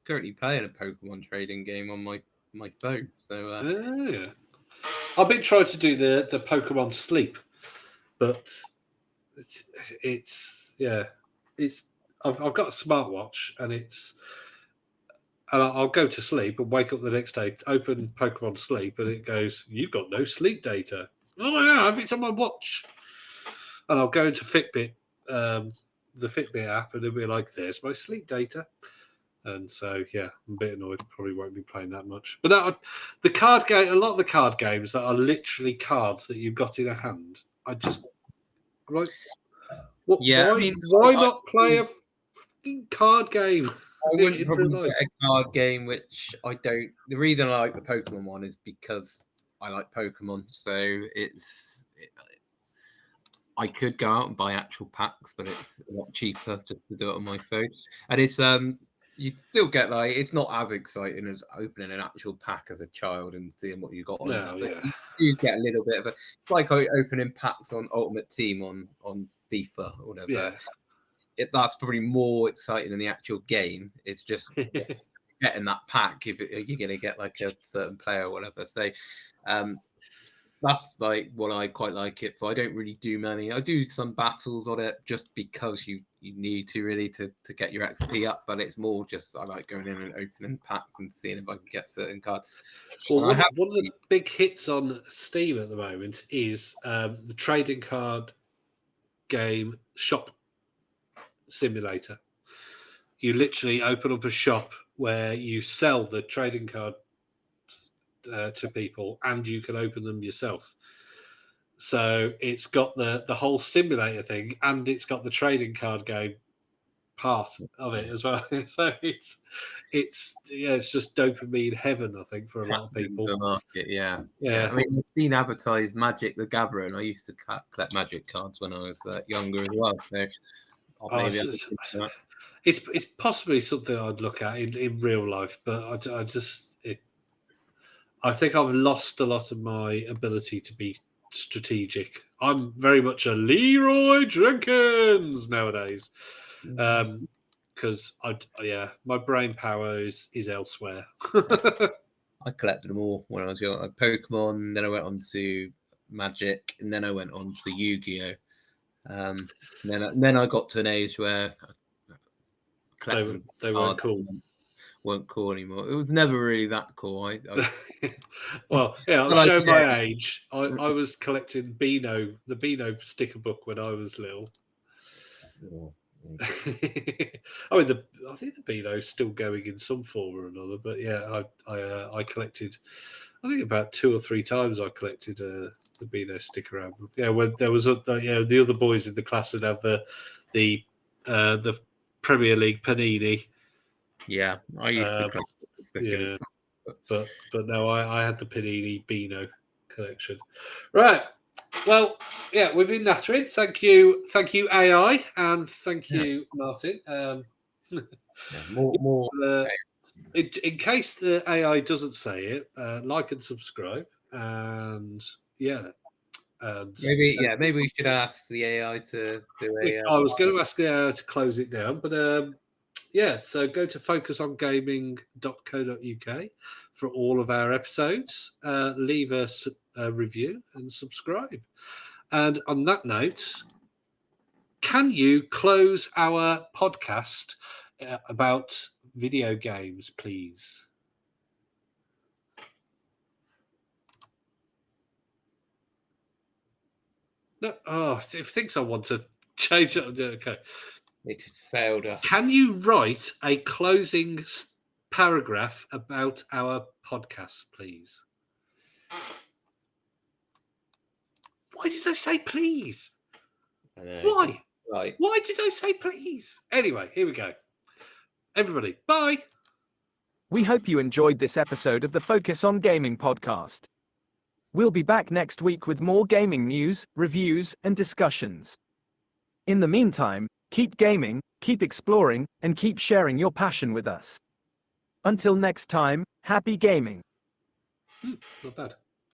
currently playing a Pokemon trading game on my phone. So Yeah. I've been trying to do the Pokemon Sleep, but it's I've got a smartwatch, and I'll go to sleep and wake up the next day, open Pokemon Sleep, and it goes, "You've got no sleep data." Oh yeah, it's on my watch. And I'll go into Fitbit, the Fitbit app, and it'll be like, "There's my sleep data." And so, yeah, I'm a bit annoyed. Probably won't be playing that much. But the card game, a lot of the card games that are literally cards that you've got in a hand, I'm like, what? yeah, I mean, why not play a fucking card game? I wouldn't in probably real life? get a card game, which I don't. The reason I like the Pokemon one is because I like Pokemon. So I could go out and buy actual packs, but it's a lot cheaper just to do it on my phone. And it's you still get, like, it's not as exciting as opening an actual pack as a child and seeing what you got on No, there. yeah. But you do get a little bit of it's like opening packs on Ultimate Team on FIFA or whatever. Yeah. That's probably more exciting than the actual game. It's just getting that pack if you're going to get like a certain player or whatever. So that's like what I quite like it for. I don't really do many. I do some battles on it just because you need to really to get your XP up, but it's more just I like going in and opening packs and seeing if I can get certain cards. Well, And one of the big hits on Steam at the moment is the trading card game Shop Simulator. You literally open up a shop where you sell the trading cards to people, and you can open them yourself. So it's got the whole simulator thing, and it's got the trading card game part of it as well. So it's just dopamine heaven, I think, for a lot of people. The market, yeah. Yeah. I mean, I've seen advertised Magic the Gathering. I used to collect Magic cards when I was younger as well. So Or Oh, maybe it's possibly something I'd look at in real life, but I think I've lost a lot of my ability to be strategic. I'm very much a Leroy Jenkins nowadays, because my brain power is elsewhere. I collected them all when I was young. Like Pokemon, then I went on to Magic, and then I went on to Yu-Gi-Oh. Then I got to an age where collecting they weren't cards cool. weren't cool anymore. It was never really that cool. Well, yeah, I'll Well, show yeah. my age. I was collecting the Beano sticker book when I was little. I mean, I think the Beano's still going in some form or another, but yeah, I collected. I think about 2 or 3 times I collected the Beano sticker album. Yeah, when there was the other boys in the class would have the Premier League Panini. Yeah, I used to collect stickers. Yeah, but no, I had the Panini Beano collection. Right. Well, yeah, we've been nattering. Thank you, AI, and thank you, Martin. More. In case the AI doesn't say it, like and subscribe, and Maybe we should ask the AI to do a. I was going to ask the AI to close it down, but so go to focusongaming.co.uk for all of our episodes. Leave us a review and subscribe. And on that note, can you close our podcast about video games, please? No, if thinks I want to change it, okay. It just failed us. Can you write a closing paragraph about our podcast, please? Why did I say please? I know. Why? Right. Why did I say please? Anyway, here we go. Everybody, bye. We hope you enjoyed this episode of the Focus on Gaming podcast. We'll be back next week with more gaming news, reviews, and discussions. In the meantime, keep gaming, keep exploring, and keep sharing your passion with us. Until next time, happy gaming. Not bad.